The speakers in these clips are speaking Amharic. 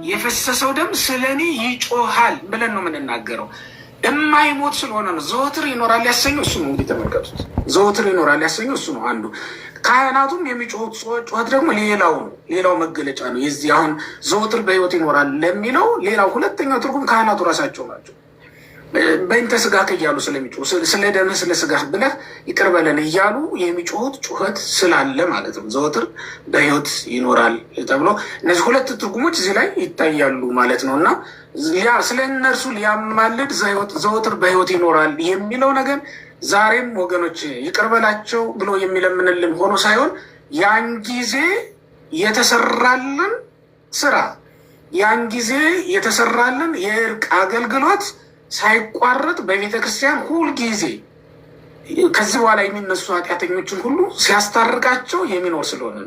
የፈሰሰው ደም ስለኔ ይጮሃል ብለን ነው የምንናገረው። የማይሞት ስለሆነ ነው። ዘወትር ይኖራል ያሰኘው እሱ ነው። እንግዲህ ተመልከቱት፣ ዘወትር ይኖራል ያሰኘው እሱ ነው አንዱ። ካህናቱም የሚጮሁት ጩኸት ደግሞ ሌላው መገለጫ ነው። የዚህ አሁን ዘወትር በሕይወት ይኖራል ለሚለው ሌላው ሁለተኛው ትርጉም ካህናቱ ራሳቸው ናቸው። በእንተ ስጋህ እያሉ ስለሚጮሁ ስለ ደምህ ስለ ስጋህ ብለህ ይቅር በለን እያሉ የሚጮሁት ጩኸት ስላለ ማለት ነው። ዘወትር በሕይወት ይኖራል ተብሎ እነዚህ ሁለት ትርጉሞች እዚህ ላይ ይታያሉ ማለት ነው። እና ስለ እነርሱ ሊያማልድ ዘወትር በሕይወት ይኖራል የሚለው ነገር ዛሬም ወገኖች ይቅር በላቸው ብሎ የሚለምንልን ሆኖ ሳይሆን ያን ጊዜ የተሰራልን ስራ፣ ያን ጊዜ የተሰራልን የእርቅ አገልግሎት ሳይቋረጥ በቤተ ክርስቲያን ሁል ጊዜ ከዚህ በኋላ የሚነሱ ኃጢአተኞችን ሁሉ ሲያስታርቃቸው የሚኖር ስለሆነ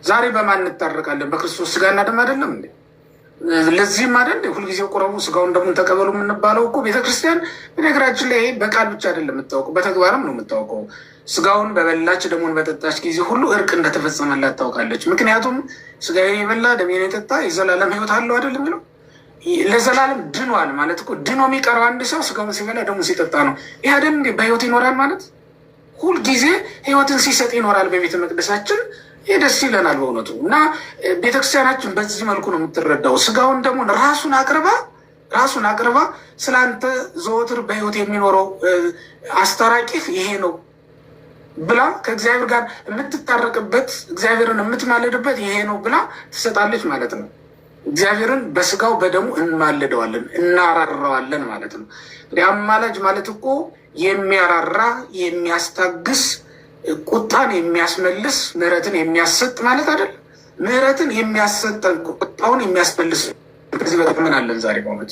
ዛሬ በማን እንታረቃለን? በክርስቶስ ስጋና ደም አይደለም እንዴ? ለዚህም አይደል ሁልጊዜ ቁረቡ ስጋውን ደሙን ተቀበሉ የምንባለው እኮ ቤተክርስቲያን። በነገራችን ላይ በቃል ብቻ አይደለም የምታውቀው፣ በተግባርም ነው የምታውቀው። ስጋውን በበላች ደሙን በጠጣች ጊዜ ሁሉ እርቅ እንደተፈጸመላት ታውቃለች። ምክንያቱም ስጋዬን የበላ ደሜን የጠጣ የዘላለም ሕይወት አለው አይደል የሚለው። ለዘላለም ድኗል ማለት እኮ ድኖ የሚቀረው አንድ ሰው ስጋውን ሲበላ ደሙን ሲጠጣ ነው። ይህ አይደል እንዴ በሕይወት ይኖራል ማለት? ሁልጊዜ ሕይወትን ሲሰጥ ይኖራል በቤተ መቅደሳችን። ይህ ደስ ይለናል በእውነቱ። እና ቤተክርስቲያናችን በዚህ መልኩ ነው የምትረዳው። ስጋውን ደግሞ ራሱን አቅርባ ስለ አንተ ዘወትር በሕይወት የሚኖረው አስታራቂህ ይሄ ነው ብላ ከእግዚአብሔር ጋር የምትታረቅበት እግዚአብሔርን የምትማልድበት ይሄ ነው ብላ ትሰጣለች ማለት ነው። እግዚአብሔርን በስጋው በደሙ እንማልደዋለን፣ እናራራዋለን ማለት ነው። እንግዲህ አማላጅ ማለት እኮ የሚያራራ የሚያስታግስ ቁጣን የሚያስመልስ ምሕረትን የሚያሰጥ ማለት አይደል? ምሕረትን የሚያሰጠን ቁጣውን የሚያስመልስ ከዚህ በጣም ምን አለን ዛሬ በእውነት።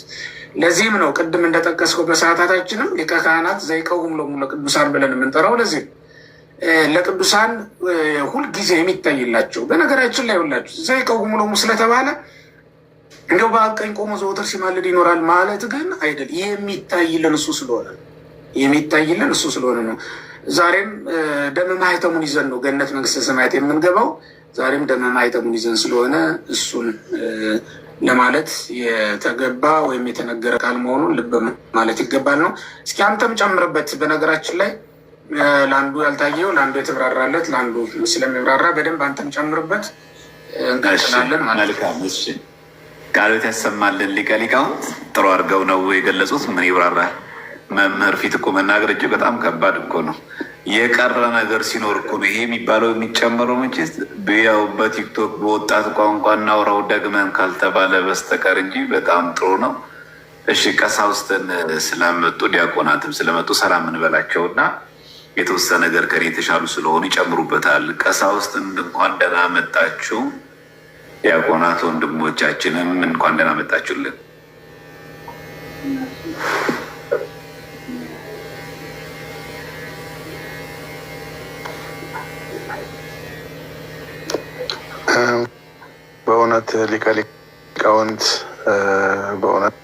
ለዚህም ነው ቅድም እንደጠቀስከው በሰዓታታችንም ሊቀ ካህናት ዘይቀውም ሎሙ ለቅዱሳን ብለን የምንጠራው። ለዚህ ለቅዱሳን ሁልጊዜ የሚታይላቸው። በነገራችን ላይ ሁላችሁ ዘይቀውም ሎሙ ስለተባለ እንደው በአብ ቀኝ ቆሞ ዘወትር ሲማልድ ይኖራል ማለት ግን አይደል። የሚታይልን እሱ ስለሆነ ነው። ዛሬም ደመ ማኅተሙን ይዘን ነው ገነት መንግስተ ሰማያት የምንገባው። ዛሬም ደመ ማኅተሙን ይዘን ስለሆነ እሱን ለማለት የተገባ ወይም የተነገረ ቃል መሆኑን ልብ ማለት ይገባል ነው። እስኪ አንተም ጨምርበት። በነገራችን ላይ ለአንዱ ያልታየው ለአንዱ የተብራራለት ለአንዱ ስለሚብራራ በደንብ አንተም ጨምርበት። እንቀጥላለን ማለት ነው። ቃሎት ያሰማልን ሊቀ ሊቃውንት ጥሩ አድርገው ነው የገለጹት። ምን ይብራራል? መምህር ፊት እኮ መናገር እጅግ በጣም ከባድ እኮ ነው። የቀረ ነገር ሲኖር እኮ ነው ይሄ የሚባለው የሚጨመረው። መቼስ ያው በቲክቶክ በወጣት ቋንቋ እናውራው ደግመን ካልተባለ በስተቀር እንጂ በጣም ጥሩ ነው። እሺ ቀሳውስትን ስለመጡ ዲያቆናትም ስለመጡ ሰላም እንበላቸው እና የተወሰነ ነገር ከኔ የተሻሉ ስለሆኑ ይጨምሩበታል። ቀሳውስትን እንኳን ደህና መጣችሁ፣ ዲያቆናት ወንድሞቻችንም እንኳን ደህና መጣችሁልን። በእውነት ሊቀ ሊቃውንት በእውነት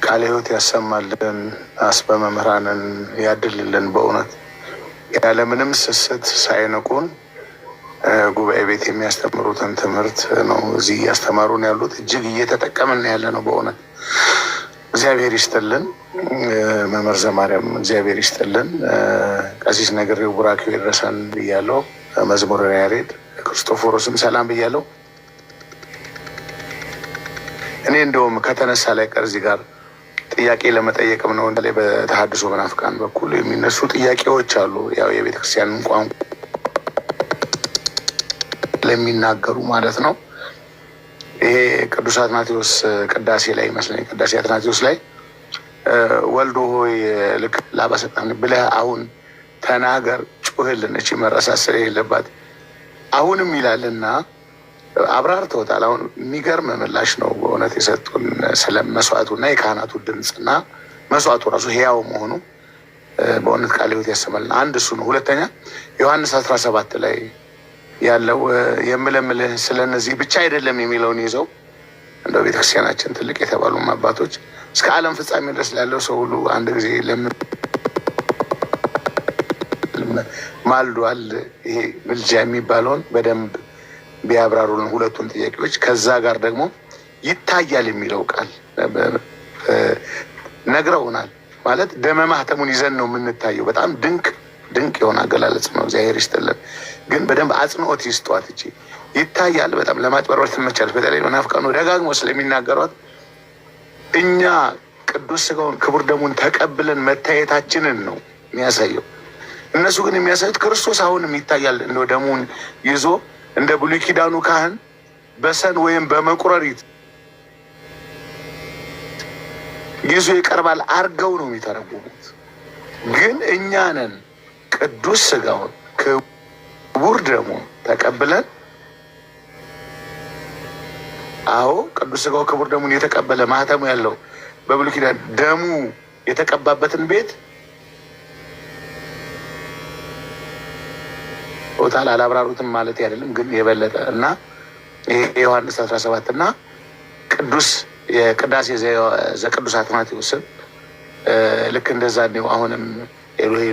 ቃለ ሕይወት ያሰማልን፣ አስበ መምህራንን ያድልልን። በእውነት ያለምንም ስስት ሳይንቁን ጉባኤ ቤት የሚያስተምሩትን ትምህርት ነው እዚህ እያስተማሩን ያሉት። እጅግ እየተጠቀምን ያለ ነው። በእውነት እግዚአብሔር ይስጥልን። መምህር ዘማርያም እግዚአብሔር ይስጥልን። ቀሲስ ነግሬው ቡራኬው ይድረሰን ብያለሁ። መዝሙረ ያሬድ ክርስቶፎሮስም ሰላም ብያለሁ። እኔ እንደውም ከተነሳ ላይ ቀር እዚህ ጋር ጥያቄ ለመጠየቅም ነው። ላይ በተሐድሶ መናፍቃን በኩል የሚነሱ ጥያቄዎች አሉ። ያው የቤተክርስቲያንን ቋንቋ ለሚናገሩ ማለት ነው። ይሄ ቅዱስ አትናቴዎስ ቅዳሴ ላይ ይመስለኝ ቅዳሴ አትናቴዎስ ላይ ወልዶ ሆይ ልክ ላባሰጣን ብለህ አሁን ተናገር ጩህልን፣ እቺ መረሳሰል የሌለባት አሁንም ይላልና አብራርተውታል። አሁን የሚገርም ምላሽ ነው በእውነት የሰጡን ስለ መስዋዕቱና የካህናቱ ድምፅና መስዋዕቱ ራሱ ሕያው መሆኑ በእውነት ቃለ ሕይወት ያሰማልን። አንድ እሱ ነው። ሁለተኛ ዮሐንስ 17 ላይ ያለው የምለምልህ ስለነዚህ ብቻ አይደለም የሚለውን ይዘው እንደው ቤተክርስቲያናችን ትልቅ የተባሉ አባቶች እስከ ዓለም ፍጻሜ ድረስ ላለው ሰው ሁሉ አንድ ጊዜ ማልዷል። ይሄ ምልጃ የሚባለውን በደንብ ቢያብራሩልን ሁለቱን ጥያቄዎች። ከዛ ጋር ደግሞ ይታያል የሚለው ቃል ነግረውናል። ማለት ደመ ማህተሙን ይዘን ነው የምንታየው። በጣም ድንቅ የሆነ አገላለጽ ነው። እግዚአብሔር ይስጥልን። ግን በደንብ አጽንኦት ይስጧት። እቺ ይታያል በጣም ለማጭበርበር ትመቻለች። በተለይ መናፍቃኑ ደጋግሞ ስለሚናገሯት እኛ ቅዱስ ሥጋውን ክቡር ደሙን ተቀብለን መታየታችንን ነው የሚያሳየው። እነሱ ግን የሚያሳዩት ክርስቶስ አሁንም ይታያል እንደ ደሙን ይዞ እንደ ብሉይ ኪዳኑ ካህን በሰን ወይም በመቁረሪት ይዞ ይቀርባል አርገው ነው የሚተረጉሙት። ግን እኛ ነን ቅዱስ ሥጋውን ክቡር ደሙን ተቀብለን ቅዱስ ሥጋው ክቡር ደሙን የተቀበለ ማህተሙ ያለው በብሉይ ኪዳን ደሙ የተቀባበትን ቤት ቦታል አላብራሩትም ማለት አይደለም። ግን የበለጠ እና ይሄ ዮሐንስ 17 እና ቅዱስ የቅዳሴ ዘቅዱስ አትናቴዎስን ልክ እንደዛ ነው። አሁንም ኤሎሄ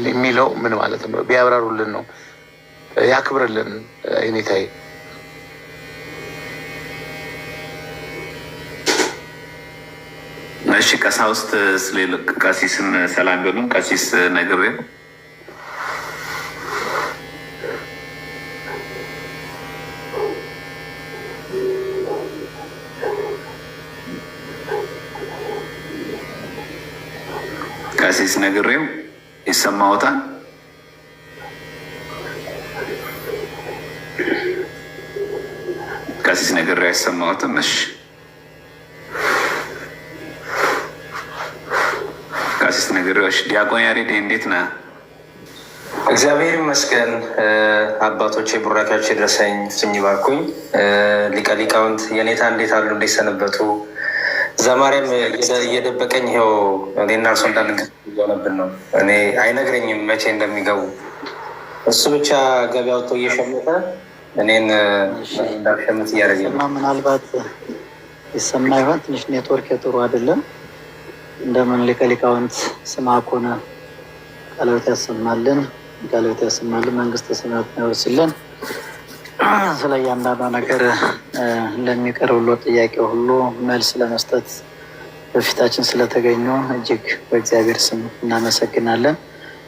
የሚለው ምን ማለት ነው ቢያብራሩልን ነው። ያክብርልን አይኔታይ። እሺ ቀሳውስት ቀሲስን ሰላም በሉን። ቀሲስ ነግሬ ቀሲስ ነግሬው ይሰማዎታል? ቀሲስ ነግሬው አይሰማዎትም? እሺ ቀሲስ ነግሬው። እሺ ዲያቆን ያሬድ እንዴት ነህ? እግዚአብሔር ይመስገን። አባቶቼ ቡራኪያቸው የደረሰኝ ፍኝ ባርኩኝ። ሊቀ ሊቃውንት የኔታ እንዴት አሉ? እንዴት ሰነበቱ? ዘማሪያም እየደበቀኝ ይኸው እኔና እርሶ እንዳንገነብን ነው። እኔ አይነግረኝም መቼ እንደሚገቡ። እሱ ብቻ ገበያ ወጥቶ እየሸመተ እኔን እንዳልሸምት እያደረገኝ ነው። ምናልባት ይሰማ ይሆን? ትንሽ ኔትወርክ ጥሩ አይደለም። እንደምን ሊቀ ሊቃውንት ስማ ኮነ ቃልዎት ያሰማልን፣ ቃልዎት ያሰማልን፣ መንግስተ ሰማያት ያወርስልን። ስለ እያንዳንዱ ነገር ለሚቀርብሎት ጥያቄ ሁሉ መልስ ለመስጠት በፊታችን ስለተገኙ እጅግ በእግዚአብሔር ስም እናመሰግናለን።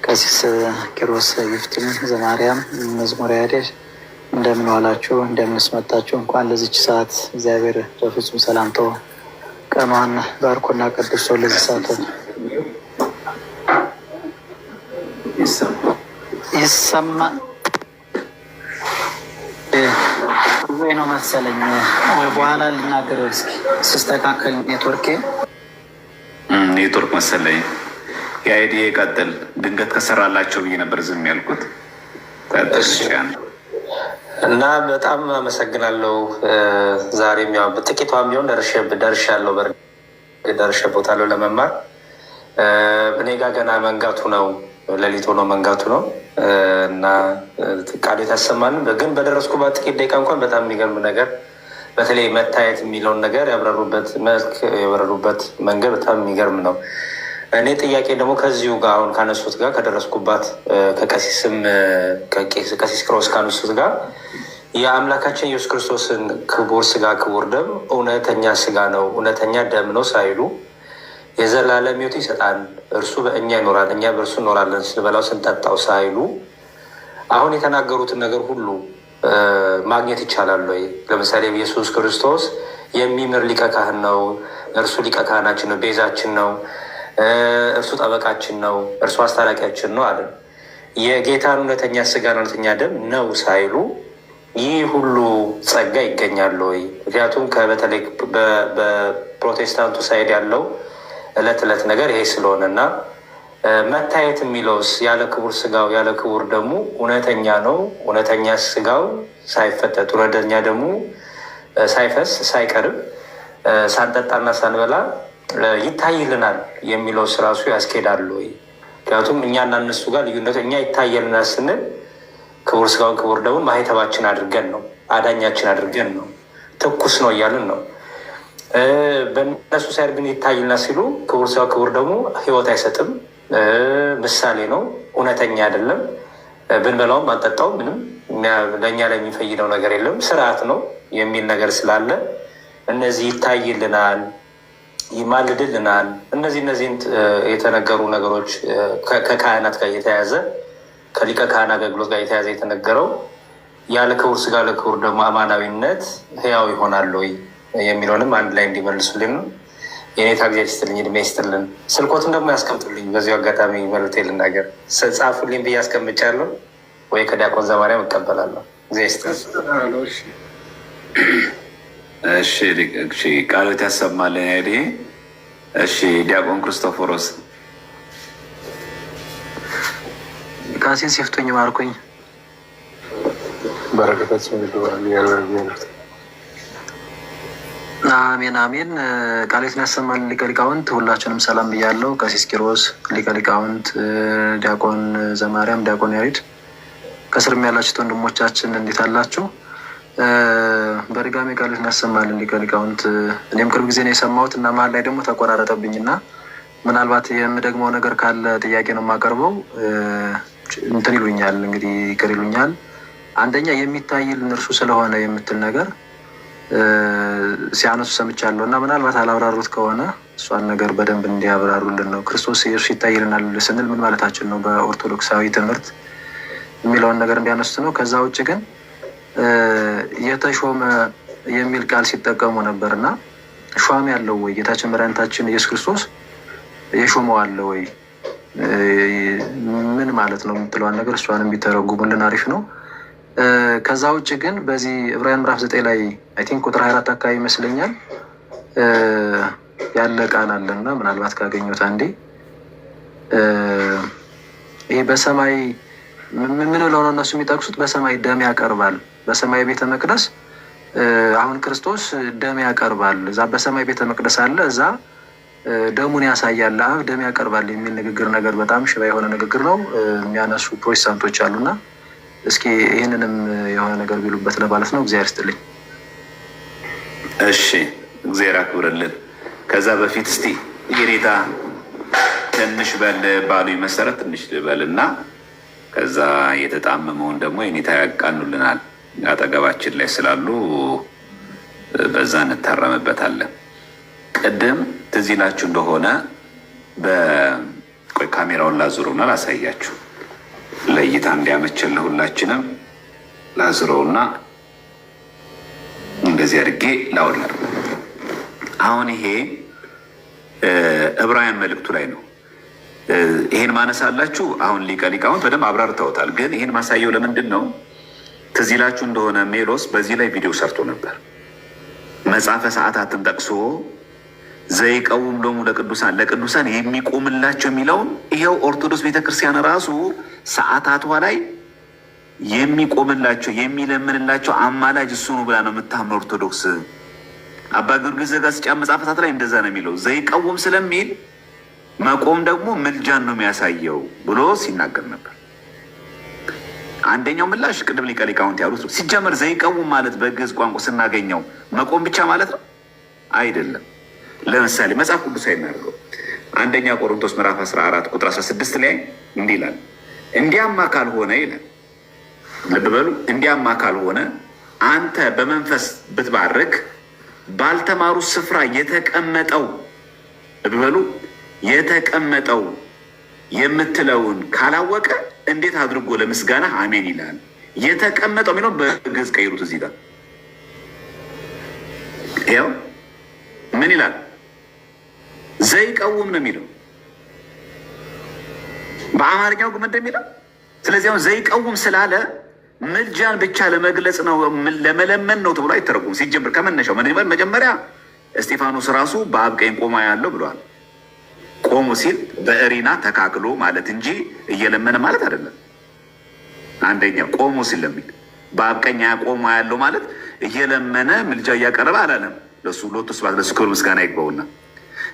ቀሲስ ኪሮስ ይፍቱን ዘማርያም መዝሙረ ያሬድ እንደምን ዋላችሁ? እንደምንስ መጣችሁ? እንኳን ለዚች ሰዓት እግዚአብሔር በፍጹም ሰላምታው ቀኗን ባርኮና ቀድሶ ለዚህ ሰዓት ይሰማ ወይ ነው መሰለኝ። በኋላ ልናገረው እስኪ ስስተካከል ኔትወርክ መሰለኝ። የአይዲ ቀጥል። ድንገት ከሰራላቸው ብዬ ነበር ዝም ያልኩት። እና በጣም አመሰግናለሁ። ዛሬም ያው በጥቂቷም ቢሆን ደርሻለሁ። ደርሼበታለሁ ለመማር። እኔ ጋር ገና መንጋቱ ነው፣ ሌሊት ሆኖ መንጋቱ ነው እና ቃልዎት ያሰማልን። ግን በደረስኩባት ጥቂት ደቂቃ እንኳን በጣም የሚገርም ነገር፣ በተለይ መታየት የሚለውን ነገር ያብራሩበት መልክ የበረሩበት መንገድ በጣም የሚገርም ነው። እኔ ጥያቄ ደግሞ ከዚሁ ጋር አሁን ካነሱት ጋር ከደረስኩባት ከቀሲስ ኪሮስ ካነሱት ጋር የአምላካችን ኢየሱስ ክርስቶስን ክቡር ስጋ ክቡር ደም እውነተኛ ስጋ ነው እውነተኛ ደም ነው ሳይሉ የዘላለም ሕይወት ይሰጣል፣ እርሱ በእኛ ይኖራል፣ እኛ በእርሱ እኖራለን፣ ስንበላው ስንጠጣው ሳይሉ አሁን የተናገሩትን ነገር ሁሉ ማግኘት ይቻላል ወይ? ለምሳሌ ኢየሱስ ክርስቶስ የሚምር ሊቀ ካህን ነው፣ እርሱ ሊቀ ካህናችን ነው፣ ቤዛችን ነው፣ እርሱ ጠበቃችን ነው፣ እርሱ አስታራቂያችን ነው አለ። የጌታን እውነተኛ ስጋን እውነተኛ ደም ነው ሳይሉ ይህ ሁሉ ጸጋ ይገኛል ወይ? ምክንያቱም በተለይ በፕሮቴስታንቱ ሳይድ ያለው እለት ዕለት ነገር ይሄ ስለሆነ እና መታየት የሚለውስ ያለ ክቡር ስጋው ያለ ክቡር ደሙ እውነተኛ ነው። እውነተኛ ስጋው ሳይፈተት እውነተኛ ደሙ ሳይፈስ ሳይቀርብ ሳንጠጣና ሳንበላ ይታይልናል የሚለው ስራሱ ያስኬዳል ወይ? ምክንያቱም እኛና እነሱ ጋር ልዩነቱ እኛ ይታየልናል ስንል ክቡር ስጋውን ክቡር ደሙን ማህተባችን አድርገን ነው፣ አዳኛችን አድርገን ነው፣ ትኩስ ነው እያልን ነው። በእነሱ ሳይድ ግን ይታይና ሲሉ ክቡር ስጋው ክቡር ደግሞ ህይወት አይሰጥም፣ ምሳሌ ነው፣ እውነተኛ አይደለም፣ ብንበላውም አንጠጣው ምንም ለእኛ ላይ የሚፈይደው ነገር የለም፣ ስርዓት ነው የሚል ነገር ስላለ እነዚህ ይታይልናል፣ ይማልድልናል። እነዚህን የተነገሩ ነገሮች ከካህናት ጋር የተያዘ ከሊቀ ካህን አገልግሎት ጋር የተያዘ የተነገረው ያለ ክቡር ስጋ ለክቡር ደግሞ አማናዊነት ህያው ይሆናል ወይ የሚለውንም አንድ ላይ እንዲመልሱልን ነው። የኔታ ጊዜ ስትልኝ እድሜ ይስጥልን። ስልኮትን ደግሞ ያስቀምጡልኝ። በዚሁ አጋጣሚ መልዕክቴ ልናገር፣ ጻፉልኝ ብዬ አስቀምጫለሁ ወይ ከዲያቆን ዘማርያም እቀበላለሁ። ጊዜ ይስጥልን። እሺ ቃሎት ያሰማልን። ሄዲ እሺ ዲያቆን ክርስቶፎሮስ ቃሴን ሲፍቶኝ ማርኮኝ በረከታችን ይደዋል። አሜን አሜን። ቃሎትን ያሰማልን ሊቀ ሊቃውንት። ሁላችንም ሰላም ብያለሁ። ቀሲስ ኪሮስ ሊቀ ሊቃውንት፣ ዲያቆን ዘማርያም፣ ዲያቆን ያሬድ፣ ከስርም ያላችሁት ወንድሞቻችን እንዴት አላችሁ? በድጋሚ ቃሎትን ያሰማልን ሊቀ ሊቃውንት። እኔም ቅርብ ጊዜ ነው የሰማሁት እና መሀል ላይ ደግሞ ተቆራረጠብኝ እና ምናልባት የምደግመው ነገር ካለ ጥያቄ ነው የማቀርበው። እንትን ይሉኛል እንግዲህ ይቅር ይሉኛል። አንደኛ የሚታይልን እርሱ ስለሆነ የምትል ነገር ሲያነሱ ሰምቻለሁ እና ምናልባት አላብራሩት ከሆነ እሷን ነገር በደንብ እንዲያብራሩልን ነው። ክርስቶስ እርሱ ይታይልናል ስንል ምን ማለታችን ነው? በኦርቶዶክሳዊ ትምህርት የሚለውን ነገር እንዲያነሱት ነው። ከዛ ውጭ ግን የተሾመ የሚል ቃል ሲጠቀሙ ነበር እና ሿሚ ያለው ወይ ጌታችን መድኃኒታችን ኢየሱስ ክርስቶስ የሾመው አለ ወይ ምን ማለት ነው የምትለዋን ነገር እሷንም ቢተረጉሙልን አሪፍ ነው። ከዛ ውጭ ግን በዚህ ዕብራውያን ምዕራፍ 9 ላይ አይ ቲንክ ቁጥር 24 አካባቢ ይመስለኛል ያለ ቃል አለና ምናልባት ካገኙት አንዴ ይሄ በሰማይ ምን ብለው ነው እነሱ የሚጠቅሱት? በሰማይ ደም ያቀርባል። በሰማይ ቤተ መቅደስ አሁን ክርስቶስ ደም ያቀርባል። እዛ በሰማይ ቤተ መቅደስ አለ፣ እዛ ደሙን ያሳያል፣ አብ ደም ያቀርባል የሚል ንግግር ነገር በጣም ሽባ የሆነ ንግግር ነው የሚያነሱ ፕሮቴስታንቶች አሉና እስኪ ይህንንም የሆነ ነገር ቢሉበት ለማለት ነው። እግዚአብሔር ይስጥልኝ። እሺ እግዚአብሔር አክብርልን። ከዛ በፊት እስቲ የኔታ ትንሽ በል ባሉኝ መሰረት ትንሽ ልበልና ከዛ የተጣመመውን ደግሞ የኔታ ያቃኑልናል። አጠገባችን ላይ ስላሉ በዛ እንታረምበታለን። ቅድም ትዝ ይላችሁ እንደሆነ በቆይ ካሜራውን ላዙረውና ላሳያችሁ ለእይታ እንዲያመችን ለሁላችንም ላዙረውና እንደዚህ አድርጌ ላወላ። አሁን ይሄ ዕብራውያን መልእክቱ ላይ ነው። ይሄን ማነሳላችሁ አሁን ሊቀ ሊቃውንት በደንብ አብራርተውታል። ግን ይሄን ማሳየው ለምንድን ነው? ትዝ ይላችሁ እንደሆነ ሜሎስ በዚህ ላይ ቪዲዮ ሰርቶ ነበር። መጽሐፈ ሰዓታትን ጠቅሶ ዘይቀውም ሎሙ ለቅዱሳን የሚቆምላቸው የሚለውን ይሄው ኦርቶዶክስ ቤተክርስቲያን ራሱ ሰዓታቷ ላይ የሚቆምላቸው የሚለምንላቸው አማላጅ እሱ ነው ብላ ነው የምታምነው ኦርቶዶክስ። አባ ጊዮርጊስ ዘጋስጫ መጽሐፈ ሰዓት ላይ እንደዛ ነው የሚለው። ዘይቀውም ስለሚል መቆም ደግሞ ምልጃን ነው የሚያሳየው ብሎ ሲናገር ነበር። አንደኛው ምላሽ ቅድም ሊቀ ሊቃውንት ያሉት ነው። ሲጀመር ዘይቀውም ማለት በግዕዝ ቋንቋ ስናገኘው መቆም ብቻ ማለት ነው አይደለም። ለምሳሌ መጽሐፍ ቅዱስ አይናገረው። አንደኛ ቆሮንቶስ ምዕራፍ 14 ቁጥር 16 ላይ እንዲህ ይላል፣ እንዲያማ ካልሆነ ይላል። ልብ በሉ፣ እንዲያማ ካልሆነ አንተ በመንፈስ ብትባርክ ባልተማሩ ስፍራ የተቀመጠው፣ ልብ በሉ፣ የተቀመጠው የምትለውን ካላወቀ እንዴት አድርጎ ለምስጋና አሜን ይላል። የተቀመጠው የሚለው በግዕዝ ቀይሩት። እዚህ ጋር ያው ምን ይላል? ዘይቀውም ነው የሚለው። በአማርኛው ግን እንደሚለው ስለዚህ አሁን ዘይቀውም ስላለ ምልጃን ብቻ ለመግለጽ ነው ለመለመን ነው ተብሎ አይተረጉም። ሲጀምር ከመነሻው መጀመሪያ እስጢፋኖስ ራሱ በአብ ቀኝ ቆሞ ያለው ብለዋል። ቆሙ ሲል በእሪና ተካክሎ ማለት እንጂ እየለመነ ማለት አይደለም። አንደኛ ቆሙ ሲል ለሚል በአብ ቀኝ ቆሞ ያለው ማለት እየለመነ ምልጃ እያቀረበ አላለም። ለሱ ሎቱ ስብሐት ለሱ ክብር ምስጋና ይግባውና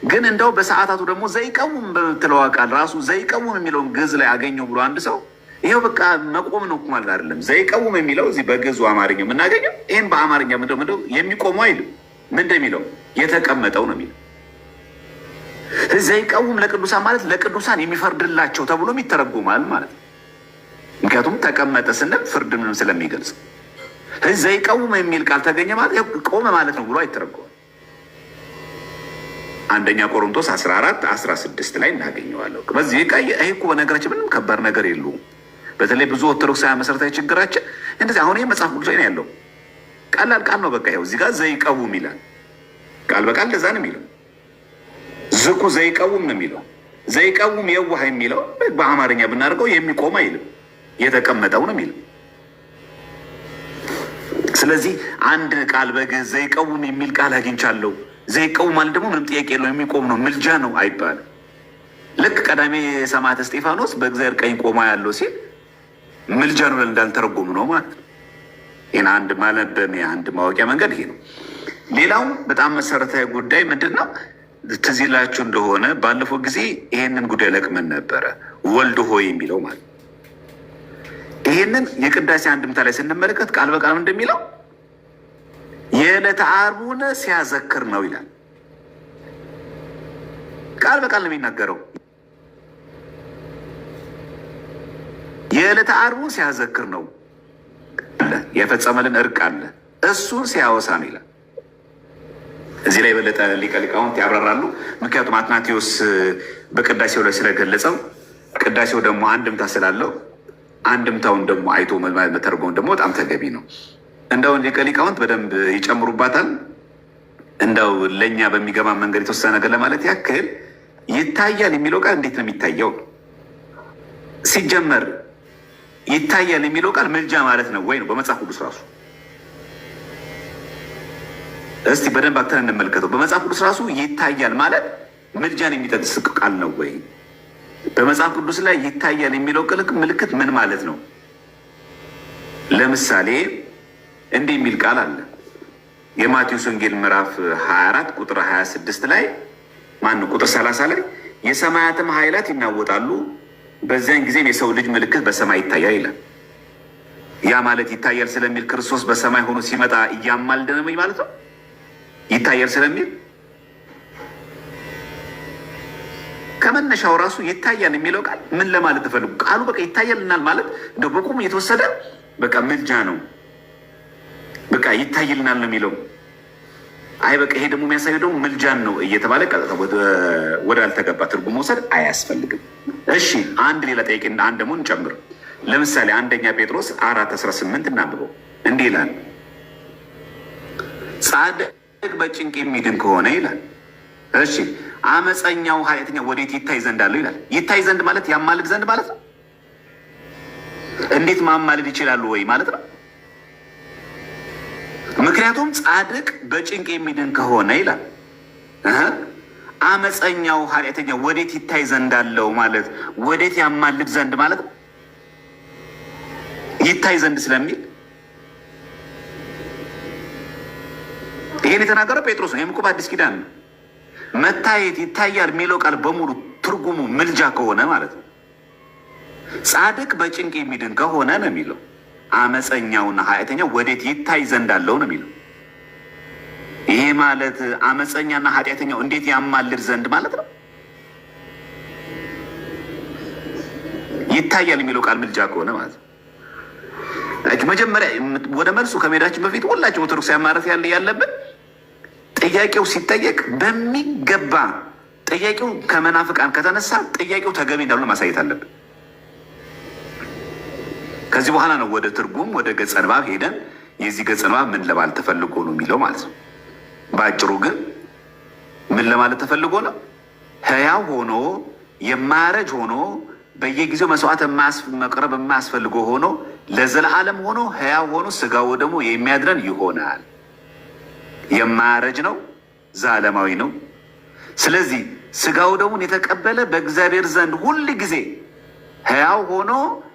ግን እንደው በሰዓታቱ ደግሞ ዘይቀውም በምትለው ቃል ራሱ ዘይቀውም የሚለውን ግዕዝ ላይ አገኘው ብሎ አንድ ሰው ይሄው በቃ መቆም ነው ማለት አይደለም። ዘይቀውም የሚለው እዚህ በግዕዙ አማርኛ የምናገኘው ይህን በአማርኛ ምንድነው የሚቆሙ አይልም። ምን እንደሚለው የተቀመጠው ነው የሚለው። ዘይቀውም ለቅዱሳን ማለት ለቅዱሳን የሚፈርድላቸው ተብሎም ይተረጎማል ማለት ነው። ምክንያቱም ተቀመጠ ስንል ፍርድ ምንም ስለሚገልጽ ዘይቀውም የሚል ቃል ተገኘ ማለት ቆመ ማለት ነው ብሎ አይተረጎም። አንደኛ ቆሮንቶስ 14:16 ላይ እናገኘዋለሁ። በዚህ ይሄ እኮ በነገራችን ምንም ከባድ ነገር የለውም። በተለይ ብዙ ኦርቶዶክሳዊ መሰረታዊ ችግራችን እንደዚህ አሁን ይህ መጽሐፍ ቅዱስ ላይ ነው ያለው። ቀላል ቃል ነው። በቃ ይኸው እዚህ ጋር ዘይቀውም ይላል። ቃል በቃል ለዛ ነው የሚለው። ዝኩ ዘይቀውም ነው የሚለው። ዘይቀውም የዋህ የሚለው በአማርኛ ብናደርገው የሚቆም አይልም፣ የተቀመጠው ነው የሚለው። ስለዚህ አንድ ቃል በግዕዝ ዘይቀውም የሚል ቃል አግኝቻለሁ። ዘይቀውም ማለት ደግሞ ምንም ጥያቄ የለው የሚቆም ነው፣ ምልጃ ነው አይባልም። ልክ ቀዳሜ ሰማዕተ እስጢፋኖስ በእግዚአብሔር ቀኝ ቆማ ያለው ሲል ምልጃ ነው እንዳልተረጎም ነው ማለት ነው። ይህን አንድ ማለት አንድ ማወቂያ መንገድ ይሄ ነው። ሌላው በጣም መሰረታዊ ጉዳይ ምንድን ነው? ትዝ ይላችሁ እንደሆነ ባለፈው ጊዜ ይሄንን ጉዳይ ለቅመን ነበረ። ወልድ ሆይ የሚለው ማለት ይሄንን የቅዳሴ አንድምታ ላይ ስንመለከት ቃል በቃል እንደሚለው የዕለተ ዓርቡን ሲያዘክር ነው ይላል። ቃል በቃል ነው የሚናገረው። የዕለተ ዓርቡን ሲያዘክር ነው፣ የፈጸመልን እርቅ አለ፣ እሱን ሲያወሳ ነው ይላል። እዚህ ላይ የበለጠ ሊቀ ሊቃውንት ያብራራሉ። ምክንያቱም አትናቴዎስ በቅዳሴው ላይ ስለገለጸው ቅዳሴው ደግሞ አንድምታ ስላለው አንድምታውን ደግሞ አይቶ መተርጎም ደግሞ በጣም ተገቢ ነው። እንደው ሊቀ ሊቃውንት በደንብ ይጨምሩባታል። እንደው ለእኛ በሚገባ መንገድ የተወሰነ ነገር ለማለት ያክል ይታያል የሚለው ቃል እንዴት ነው የሚታየው? ሲጀመር ይታያል የሚለው ቃል ምልጃ ማለት ነው ወይ ነው በመጽሐፍ ቅዱስ ራሱ? እስቲ በደንብ አክተን እንመልከተው። በመጽሐፍ ቅዱስ ራሱ ይታያል ማለት ምልጃን የሚጠቅስ ቃል ነው ወይ? በመጽሐፍ ቅዱስ ላይ ይታያል የሚለው ምልክት ምን ማለት ነው? ለምሳሌ እንዲህ የሚል ቃል አለ። የማቴዎስ ወንጌል ምዕራፍ 24 ቁጥር 26 ላይ ቁጥር 30 ላይ የሰማያትም ኃይላት ይናወጣሉ፣ በዚያን ጊዜም የሰው ልጅ ምልክት በሰማይ ይታያል ይላል። ያ ማለት ይታያል ስለሚል ክርስቶስ በሰማይ ሆኖ ሲመጣ እያማልደን ማለት ነው። ይታያል ስለሚል ከመነሻው ራሱ ይታያል የሚለው ቃል ምን ለማለት ተፈልጉ? ቃሉ በቃ ይታያልናል ማለት እንደ በቁም የተወሰደ በቃ ምልጃ ነው። በቃ ይታይልናል ነው የሚለው። አይ በቃ ይሄ ደግሞ የሚያሳየው ደግሞ ምልጃን ነው እየተባለ ቀጥታ ወደ አልተገባ ትርጉም መውሰድ አያስፈልግም። እሺ አንድ ሌላ ጠያቄ አንድ ደግሞ እንጨምር። ለምሳሌ አንደኛ ጴጥሮስ 4:18 እናንብበው። እንዲህ ይላል፣ ጻድቅ በጭንቅ የሚድን ከሆነ ይላል። እሺ አመፀኛው ኃጢአተኛው ወዴት ይታይ ዘንድ አለው ይላል። ይታይ ዘንድ ማለት ያማልድ ዘንድ ማለት ነው። እንዴት ማማልድ ይችላሉ ወይ ማለት ነው? ምክንያቱም ጻድቅ በጭንቅ የሚድን ከሆነ ይላል። አመፀኛው ኃጢአተኛው ወዴት ይታይ ዘንድ አለው ማለት ወዴት ያማልድ ዘንድ ማለት ነው። ይታይ ዘንድ ስለሚል ይሄን የተናገረው ጴጥሮስ ነው። ይህም እኮ በአዲስ ኪዳን ነው። መታየት ይታያል የሚለው ቃል በሙሉ ትርጉሙ ምልጃ ከሆነ ማለት ነው። ጻድቅ በጭንቅ የሚድን ከሆነ ነው የሚለው። አመፀኛውና ኃጢአተኛው ወዴት ይታይ ዘንድ አለው ነው የሚለው። ይሄ ማለት አመፀኛና ኃጢአተኛው እንዴት ያማልድ ዘንድ ማለት ነው። ይታያል የሚለው ቃል ምልጃ ከሆነ ማለት ነው። መጀመሪያ ወደ መልሱ ከመሄዳችን በፊት ሁላችን ኦርቶዶክሳውያን ማለት ያለብን ጥያቄው ሲጠየቅ በሚገባ ጥያቄው ከመናፍቃን ከተነሳ ጥያቄው ተገቢ እንዳሉ ማሳየት አለብን። ከዚህ በኋላ ነው ወደ ትርጉም ወደ ገጸ ንባብ ሄደን የዚህ ገጸ ንባብ ምን ለማለት ተፈልጎ ነው የሚለው ማለት ነው። በአጭሩ ግን ምን ለማለት ተፈልጎ ነው? ሕያው ሆኖ የማያረጅ ሆኖ በየጊዜው መስዋዕት መቅረብ የማያስፈልገው ሆኖ ለዘላለም ሆኖ ሕያው ሆኖ ስጋው ደግሞ የሚያድረን ይሆናል። የማያረጅ ነው፣ ዘላለማዊ ነው። ስለዚህ ስጋው ደሙን የተቀበለ በእግዚአብሔር ዘንድ ሁል ጊዜ ሕያው ሆኖ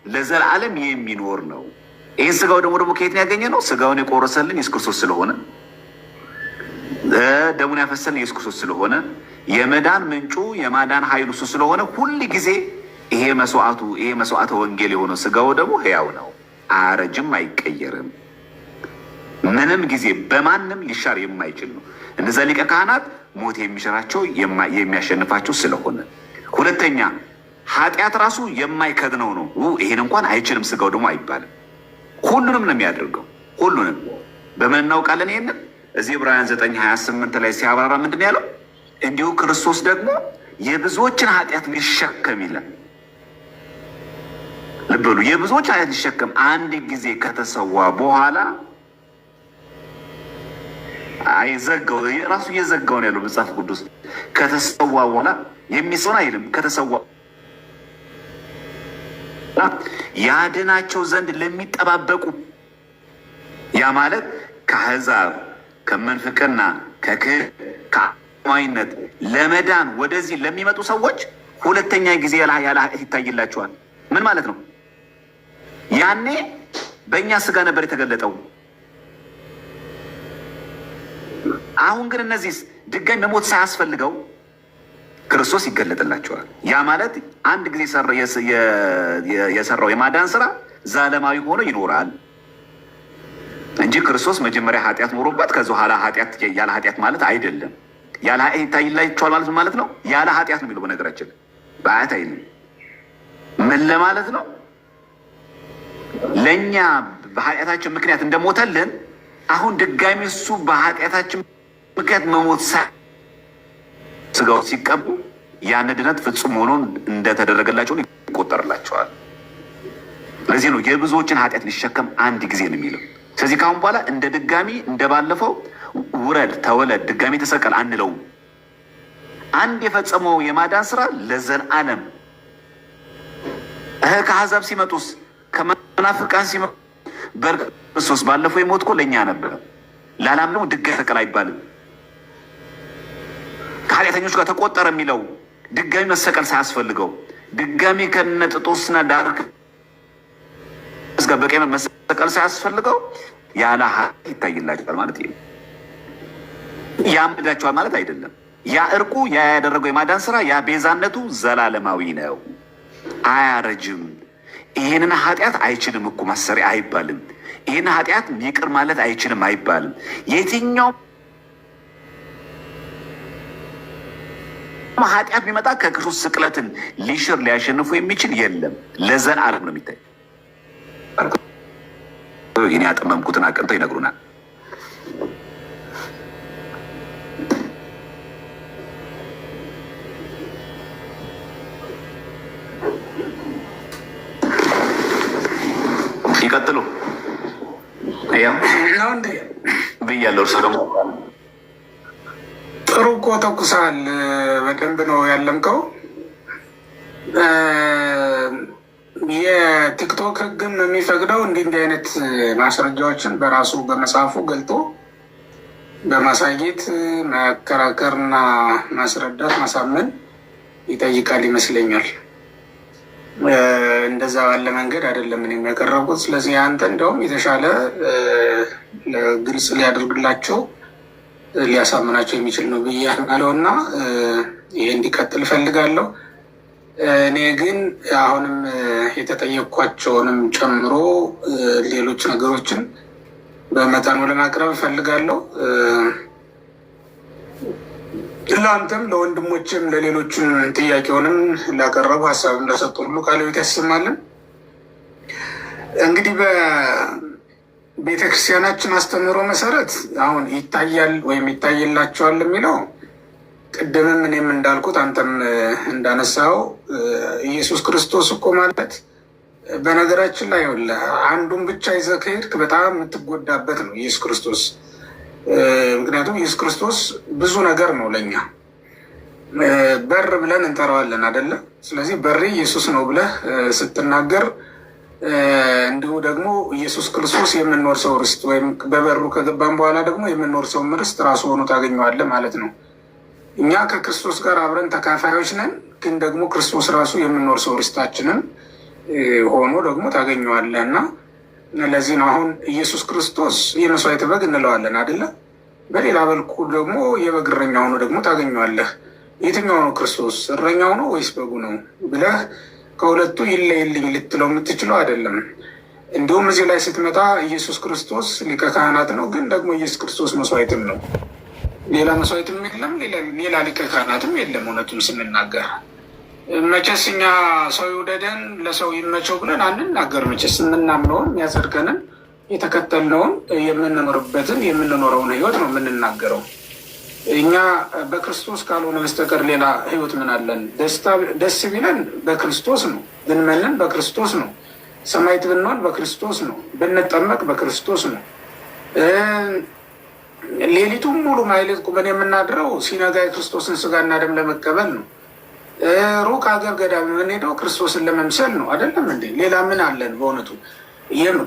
ለዘላለም የሚኖር ነው። ይህን ስጋው ደግሞ ከየት ያገኘ ነው? ስጋውን የቆረሰልን ኢየሱስ ክርስቶስ ስለሆነ፣ ደሙን ያፈሰልን ኢየሱስ ክርስቶስ ስለሆነ፣ የመዳን ምንጩ የማዳን ኃይሉ እሱ ስለሆነ ሁል ጊዜ ይሄ መስዋዕተ ወንጌል የሆነው ስጋው ደግሞ ሕያው ነው፣ አያረጅም፣ አይቀየርም። ምንም ጊዜ በማንም ሊሻር የማይችል ነው። እነዛ ሊቀ ካህናት ሞት የሚሽራቸው የሚያሸንፋቸው ስለሆነ፣ ሁለተኛ ኃጢአት ራሱ የማይከድነው ነው። ይሄን እንኳን አይችልም ስጋው ደግሞ አይባልም። ሁሉንም ነው የሚያደርገው። ሁሉንም በምን እናውቃለን? ይሄንን እዚህ ዕብራውያን 9:28 ላይ ሲያብራራ ምንድን ነው ያለው? እንዲሁ ክርስቶስ ደግሞ የብዙዎችን ኃጢአት ሊሸከም ይላል። ልብ በሉ፣ የብዙዎች ኃጢአት ሊሸከም አንድ ጊዜ ከተሰዋ በኋላ አይዘጋው ራሱ እየዘጋው ነው ያለው መጽሐፍ ቅዱስ። ከተሰዋ በኋላ የሚሰውን አይልም። ከተሰዋ ያድናቸው ዘንድ ለሚጠባበቁ፣ ያ ማለት ከአሕዛብ ከመንፍቅና ከአማኝነት ለመዳን ወደዚህ ለሚመጡ ሰዎች ሁለተኛ ጊዜ ያለ ኃጢአት ይታይላቸዋል። ምን ማለት ነው? ያኔ በእኛ ስጋ ነበር የተገለጠው። አሁን ግን እነዚህ ድጋሚ መሞት ሳያስፈልገው ክርስቶስ ይገለጥላቸዋል። ያ ማለት አንድ ጊዜ የሰራው የማዳን ስራ ዘላለማዊ ሆኖ ይኖራል እንጂ ክርስቶስ መጀመሪያ ኃጢአት ኖሮበት ከዚ ኋላ ያለ ኃጢአት ማለት አይደለም። ያለ ኃጢአት ይታይላቸዋል ማለት ነው። ያለ ኃጢአት ነው የሚለው በነገራችን በአያት አይልም። ምን ለማለት ነው? ለእኛ በኃጢአታችን ምክንያት እንደሞተልን አሁን ድጋሚ እሱ በኃጢአታችን ምክንያት መሞት ስጋው ሲቀቡ ያን ድነት ፍጹም ሆኖ እንደተደረገላቸው ይቆጠርላቸዋል። ለዚህ ነው የብዙዎችን ኃጢአት ሊሸከም አንድ ጊዜ ነው የሚለው። ስለዚህ ካሁን በኋላ እንደ ድጋሚ እንደባለፈው ውረድ ተወለድ ድጋሚ ተሰቀል አንለውም። አንድ የፈጸመው የማዳን ስራ ለዘላለም ከአሕዛብ ሲመጡስ ከመናፍቃን ሲመጡ በክርስቶስ ባለፈው የሞት እኮ ለእኛ ነበር። ላላምነው ድጋሚ ተሰቀል አይባልም። ከኃጢአተኞች ጋር ተቆጠረ የሚለው ድጋሚ መሰቀል ሳያስፈልገው ድጋሚ ከነጥጦስና ዳርክ ጋር በቀይ መሰቀል ሳያስፈልገው ያለ ኃጢአት ይታይላቸዋል ማለት ነው። ያምዳቸዋል ማለት አይደለም። ያ እርቁ ያ ያደረገው የማዳን ስራ ያ ቤዛነቱ ዘላለማዊ ነው፣ አያረጅም። ይሄንን ኃጢአት አይችልም እኮ ማሰሪያ አይባልም። ይህን ኃጢአት ይቅር ማለት አይችልም አይባልም። የትኛው ኃጢአት ቢመጣ ከክርስቶስ ስቅለትን ሊሽር ሊያሸንፉ የሚችል የለም። ለዘላለም ነው የሚታይ። ይህን ያጠመምኩትን አቅንተው ይነግሩናል። ይቀጥሉ ብያለሁ። እርሱ ደግሞ ጥሩ እኮ ተኩሳል። በደንብ ነው ያለምከው። የቲክቶክ ሕግም የሚፈቅደው እንዲህ አይነት ማስረጃዎችን በራሱ በመጽሐፉ ገልጦ በማሳየት መከራከርና ማስረዳት ማሳመን ይጠይቃል ይመስለኛል። እንደዛ ባለ መንገድ አይደለም እኔ የሚያቀረብኩት። ስለዚህ አንተ እንደውም የተሻለ ግልጽ ሊያደርግላቸው ሊያሳምናቸው የሚችል ነው ብዬ አምናለሁ እና ይሄ እንዲቀጥል እፈልጋለሁ። እኔ ግን አሁንም የተጠየቅኳቸውንም ጨምሮ ሌሎች ነገሮችን በመጠኑ ለማቅረብ እፈልጋለሁ። ለአንተም ለወንድሞችም ለሌሎችም ጥያቄውንም ላቀረቡ ሀሳብ እንደሰጡ ሁሉ ቃለ ሕይወት ያሰማልን። እንግዲህ በቤተክርስቲያናችን አስተምህሮ መሰረት አሁን ይታያል ወይም ይታይላቸዋል የሚለው ቅድምም እኔም እንዳልኩት አንተም እንዳነሳው ኢየሱስ ክርስቶስ እኮ ማለት በነገራችን ላይ አንዱን ብቻ ይዘህ ከሄድክ በጣም የምትጎዳበት ነው ኢየሱስ ክርስቶስ። ምክንያቱም ኢየሱስ ክርስቶስ ብዙ ነገር ነው ለእኛ። በር ብለን እንጠራዋለን አደለ? ስለዚህ በሬ ኢየሱስ ነው ብለህ ስትናገር እንዲሁ ደግሞ ኢየሱስ ክርስቶስ የምንወርሰው ርስት ወይም በበሩ ከገባን በኋላ ደግሞ የምንወርሰው ርስት ራሱ ሆኖ ታገኘዋለህ ማለት ነው። እኛ ከክርስቶስ ጋር አብረን ተካፋዮች ነን፣ ግን ደግሞ ክርስቶስ ራሱ የምንወርሰው ርስታችንን ሆኖ ደግሞ ታገኘዋለህ እና ለዚህ ነው አሁን ኢየሱስ ክርስቶስ የመስዋዕት በግ እንለዋለን አደለ? በሌላ በልኩ ደግሞ የበግ እረኛ ሆኖ ደግሞ ታገኘዋለህ። የትኛው ነው ክርስቶስ? እረኛው ነው ወይስ በጉ ነው ብለህ ከሁለቱ ይለይልኝ ልትለው የምትችለው አይደለም። እንዲሁም እዚህ ላይ ስትመጣ ኢየሱስ ክርስቶስ ሊቀ ካህናት ነው፣ ግን ደግሞ ኢየሱስ ክርስቶስ መስዋዕትም ነው። ሌላ መስዋዕትም የለም፣ ሌላ ሊቀ ካህናትም የለም። እውነቱን ስንናገር መቼስ እኛ ሰው ይውደደን ለሰው ይመቸው ብለን አንናገር። መቼስ የምናምነውን የሚያጸድቀንን የተከተልነውን የምንኖርበትን የምንኖረውን ህይወት ነው የምንናገረው። እኛ በክርስቶስ ካልሆነ በስተቀር ሌላ ህይወት ምን አለን? ደስ ቢለን በክርስቶስ ነው፣ ብንመንን በክርስቶስ ነው፣ ሰማዕት ብንሆን በክርስቶስ ነው፣ ብንጠመቅ በክርስቶስ ነው። ሌሊቱን ሙሉ ማይሌት ቁመን የምናድረው ሲነጋ የክርስቶስን ስጋና ደም ለመቀበል ነው። ሩቅ ሀገር ገዳም የምንሄደው ክርስቶስን ለመምሰል ነው። አይደለም እንዴ? ሌላ ምን አለን? በእውነቱ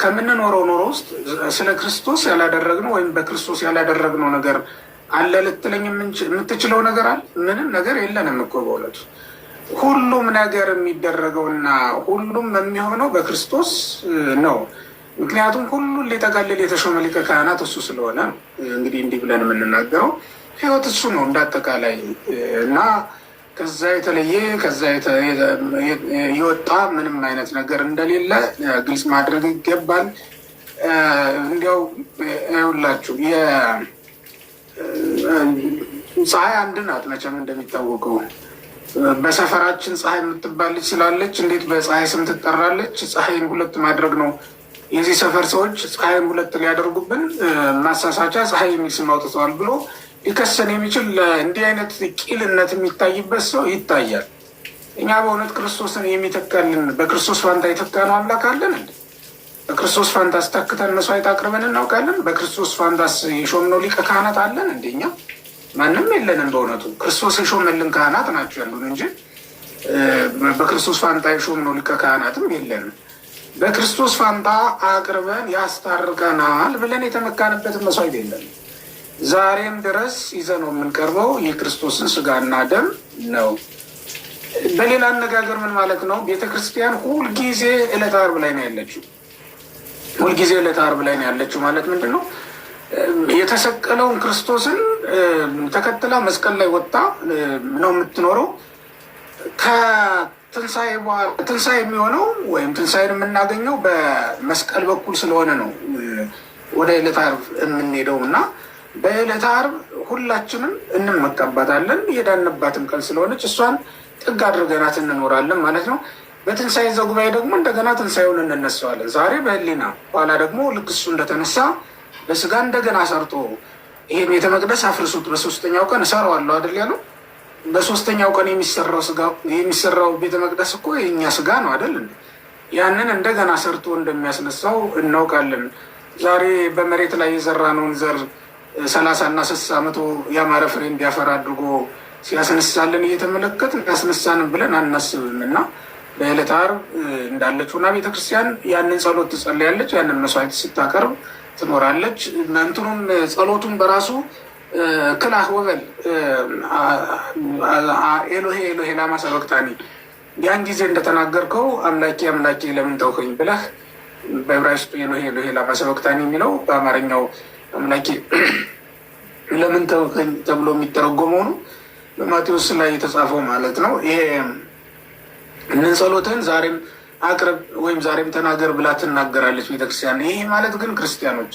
ከምንኖረው ኑሮ ውስጥ ስለ ክርስቶስ ያላደረግነው ወይም በክርስቶስ ያላደረግነው ነገር አለ ልትለኝ የምትችለው ነገር አለ? ምንም ነገር የለንም እኮ በእውነቱ። ሁሉም ነገር የሚደረገውና ሁሉም የሚሆነው በክርስቶስ ነው። ምክንያቱም ሁሉን ሊጠቀልል የተሾመ ሊቀ ካህናት እሱ ስለሆነ ነው። እንግዲህ እንዲህ ብለን የምንናገረው ህይወት እሱ ነው እንዳጠቃላይ እና ከዛ የተለየ ከዛ የወጣ ምንም አይነት ነገር እንደሌለ ግልጽ ማድረግ ይገባል። እንዲያው ይኸውላችሁ ፀሐይ አንድ ናት መቼም እንደሚታወቀው። በሰፈራችን ፀሐይ የምትባል ልጅ ስላለች እንዴት በፀሐይ ስም ትጠራለች? ፀሐይን ሁለት ማድረግ ነው የዚህ ሰፈር ሰዎች ፀሐይን ሁለት ሊያደርጉብን ማሳሳቻ ፀሐይ የሚል ስም አውጥተዋል ብሎ ሊከሰን የሚችል እንዲህ አይነት ቂልነት የሚታይበት ሰው ይታያል። እኛ በእውነት ክርስቶስን የሚተካልን በክርስቶስ ፋንታ የተካነው አምላክ አለን እንዴ? በክርስቶስ ፋንታ አስተክተን መስዋዕት አቅርበን እናውቃለን? በክርስቶስ ፋንታስ የሾምነው ሊቀ ካህናት አለን እንዴ? እኛ ማንም የለንም። በእውነቱ ክርስቶስ የሾመልን ካህናት ናቸው ያሉን እንጂ በክርስቶስ ፋንታ የሾምነው ሊቀ ካህናትም የለንም። በክርስቶስ ፋንታ አቅርበን ያስታርቀናል ብለን የተመካንበትን መስዋዕት የለንም። ዛሬም ድረስ ይዘነው የምንቀርበው የክርስቶስን ስጋና ደም ነው። በሌላ አነጋገር ምን ማለት ነው? ቤተክርስቲያን ሁልጊዜ ዕለተ ዓርብ ላይ ነው ያለችው። ሁልጊዜ ዕለተ ዓርብ ላይ ነው ያለችው ማለት ምንድን ነው? የተሰቀለውን ክርስቶስን ተከትላ መስቀል ላይ ወጣ ነው የምትኖረው። ከትንሣኤ በኋላ ትንሣኤ የሚሆነው ወይም ትንሣኤን የምናገኘው በመስቀል በኩል ስለሆነ ነው ወደ ዕለተ ዓርብ የምንሄደው እና በዕለተ ዓርብ ሁላችንም እንመቀባታለን። የዳንባትም ቀን ስለሆነች እሷን ጥግ አድርገናት እንኖራለን ማለት ነው። በትንሣኤ ዘጉባኤ ደግሞ እንደገና ትንሣኤውን እንነሳዋለን። ዛሬ በህሊና ኋላ ደግሞ ልክ እሱ እንደተነሳ በስጋ እንደገና ሰርቶ ይሄ ቤተ መቅደስ አፍርሱት በሶስተኛው ቀን እሰራዋለሁ አይደል ያለው። በሶስተኛው ቀን የሚሰራው ቤተ መቅደስ እኮ የእኛ ስጋ ነው አይደል? ያንን እንደገና ሰርቶ እንደሚያስነሳው እናውቃለን። ዛሬ በመሬት ላይ የዘራነውን ዘር 30 እና 60 መቶ ያማረ ፍሬ እንዲያፈራ አድርጎ ሲያስነሳልን እየተመለከትን ያስነሳንን ብለን አናስብም እና በዕለተ ዓርብ እንዳለችውና ቤተክርስቲያን ያንን ጸሎት ትጸልያለች፣ ያንን መስዋዕት ስታቀርብ ትኖራለች። እንትኑም ጸሎቱን በራሱ ክላህ ወበል ኤሎሄ ኤሎሄ ላማ ሰበቅታኒ ያን ጊዜ እንደተናገርከው አምላኬ አምላኬ ለምን ተውከኝ ብለህ በዕብራይስጡ ኤሎሄ ኤሎሄ ላማ ሰበቅታኒ የሚለው በአማርኛው አምላኬ ለምን ተውከኝ ተብሎ የሚተረጎመው ነው። በማቴዎስ ላይ የተጻፈው ማለት ነው። ይሄ እንን ጸሎትን ዛሬም አቅርብ ወይም ዛሬም ተናገር ብላ ትናገራለች ቤተክርስቲያን። ይህ ማለት ግን ክርስቲያኖች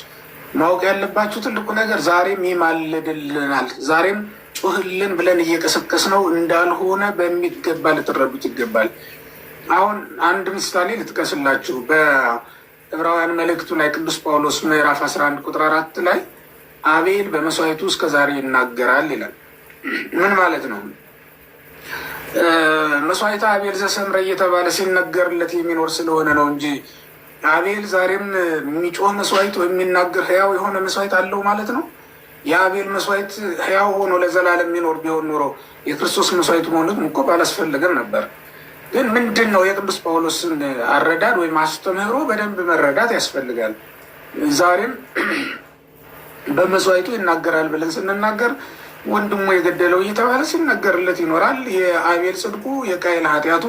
ማወቅ ያለባችሁ ትልቁ ነገር ዛሬም ይማልድልናል፣ ዛሬም ጩህልን ብለን እየቀሰቀስ ነው እንዳልሆነ በሚገባ ልትረዱት ይገባል። አሁን አንድ ምሳሌ ልጥቀስላችሁ። በዕብራውያን መልእክቱ ላይ ቅዱስ ጳውሎስ ምዕራፍ 11 ቁጥር 4 ላይ አቤል በመስዋዕቱ እስከ ዛሬ ይናገራል ይላል። ምን ማለት ነው? መስዋዕተ አቤል ዘሰምረ እየተባለ ሲነገርለት የሚኖር ስለሆነ ነው እንጂ አቤል ዛሬም የሚጮህ መስዋዕት ወይም የሚናገር ህያው የሆነ መስዋዕት አለው ማለት ነው። የአቤል መስዋዕት ህያው ሆኖ ለዘላለም የሚኖር ቢሆን ኖሮ የክርስቶስ መስዋዕት መሆኑት እኮ ባላስፈለገም ነበር። ግን ምንድን ነው የቅዱስ ጳውሎስን አረዳድ ወይም አስተምህሮ በደንብ መረዳት ያስፈልጋል። ዛሬም በመስዋዕቱ ይናገራል ብለን ስንናገር ወንድሙ የገደለው እየተባለ ሲነገርለት ይኖራል። የአቤል ጽድቁ የቃየል ኃጢአቱ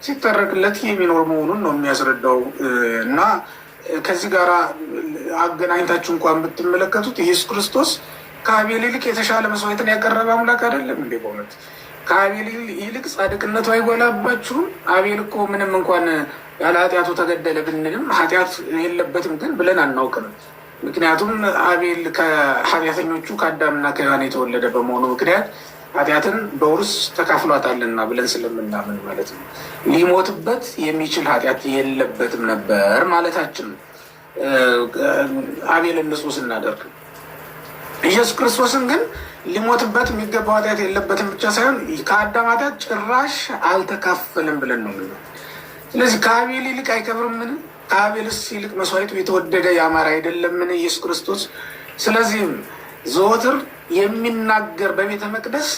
ሲተረክለት የሚኖር መሆኑን ነው የሚያስረዳው። እና ከዚህ ጋር አገናኝታችሁ እንኳን ብትመለከቱት ኢየሱስ ክርስቶስ ከአቤል ይልቅ የተሻለ መስዋዕትን ያቀረበ አምላክ አይደለም እንዴ? በእውነት ከአቤል ይልቅ ጻድቅነቱ አይጎላባችሁም? አቤል እኮ ምንም እንኳን ያለ ኃጢአቱ ተገደለ ብንልም ኃጢአት የለበትም ግን ብለን አናውቅም። ምክንያቱም አቤል ከኃጢአተኞቹ ከአዳምና ከሔዋን የተወለደ በመሆኑ ምክንያት ኃጢአትን በውርስ ተካፍሏታልና ብለን ስለምናምን ማለት ነው። ሊሞትበት የሚችል ኃጢአት የለበትም ነበር ማለታችን አቤልን ንጹሕ ስናደርግ፣ ኢየሱስ ክርስቶስን ግን ሊሞትበት የሚገባው ኃጢአት የለበትም ብቻ ሳይሆን ከአዳም ኃጢአት ጭራሽ አልተካፈልም ብለን ነው የምንለው። ስለዚህ ከአቤል ይልቅ አይከብርምን? ከአቤልስ ይልቅ መስዋዕቱ የተወደደ ያማረ አይደለምን ኢየሱስ ክርስቶስ? ስለዚህም ዘወትር የሚናገር በቤተ መቅደስ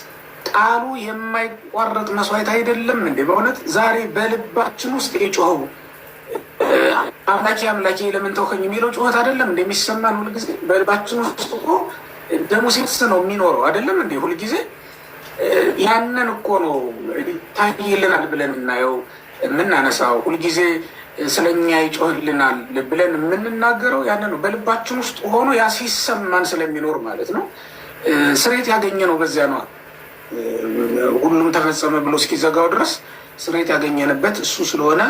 ቃሉ የማይቋረጥ መስዋዕት አይደለም እንዴ? በእውነት ዛሬ በልባችን ውስጥ የጮኸው አምላኬ አምላኬ ለምን ተውከኝ የሚለው ጩኸት አይደለም እንደሚሰማን ሁልጊዜ በልባችን ውስጥ እኮ ደሙ ሲፈስ ነው የሚኖረው አይደለም እንዴ? ሁልጊዜ ያንን እኮ ነው ታይልናል ብለን እናየው የምናነሳው፣ ሁልጊዜ ስለኛ ይጮህልናል ብለን የምንናገረው ያንን ነው። በልባችን ውስጥ ሆኖ ያ ሲሰማን ስለሚኖር ማለት ነው። ስሬት ያገኘ ነው በዚያ ነው። ሁሉም ተፈጸመ ብሎ እስኪዘጋው ድረስ ስሬት ያገኘንበት እሱ ስለሆነ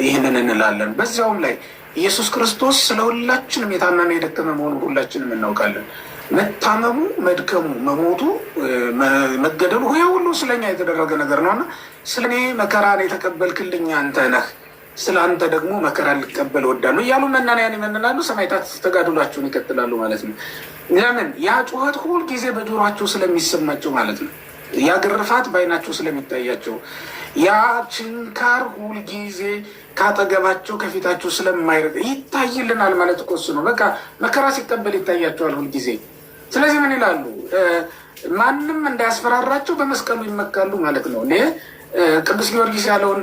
ይህንን እንላለን። በዚያውም ላይ ኢየሱስ ክርስቶስ ስለ ሁላችንም የታመመ የደከመ መሆኑ ሁላችንም እናውቃለን። መታመሙ፣ መድከሙ፣ መሞቱ፣ መገደሉ ይሄ ሁሉ ስለኛ የተደረገ ነገር ነውና ስለ እኔ መከራን የተቀበልክልኝ አንተ ነህ፣ ስለ አንተ ደግሞ መከራ ልቀበል እወዳለሁ እያሉ መናንያን ይመንናሉ። ሰማዕታት ተጋድሏቸውን ይቀጥላሉ ማለት ነው። ለምን? ያ ጩኸት ሁል ጊዜ በጆሯቸው ስለሚሰማቸው ማለት ነው። ያ ግርፋት በዓይናቸው ስለሚታያቸው፣ ያ ችንካር ሁል ጊዜ ካጠገባቸው ከፊታቸው ስለማይርቅ ይታይልናል ማለት እኮ እሱ ነው። በቃ መከራ ሲቀበል ይታያቸዋል ሁል ጊዜ። ስለዚህ ምን ይላሉ? ማንም እንዳያስፈራራቸው በመስቀሉ ይመካሉ ማለት ነው። እኔ ቅዱስ ጊዮርጊስ ያለውን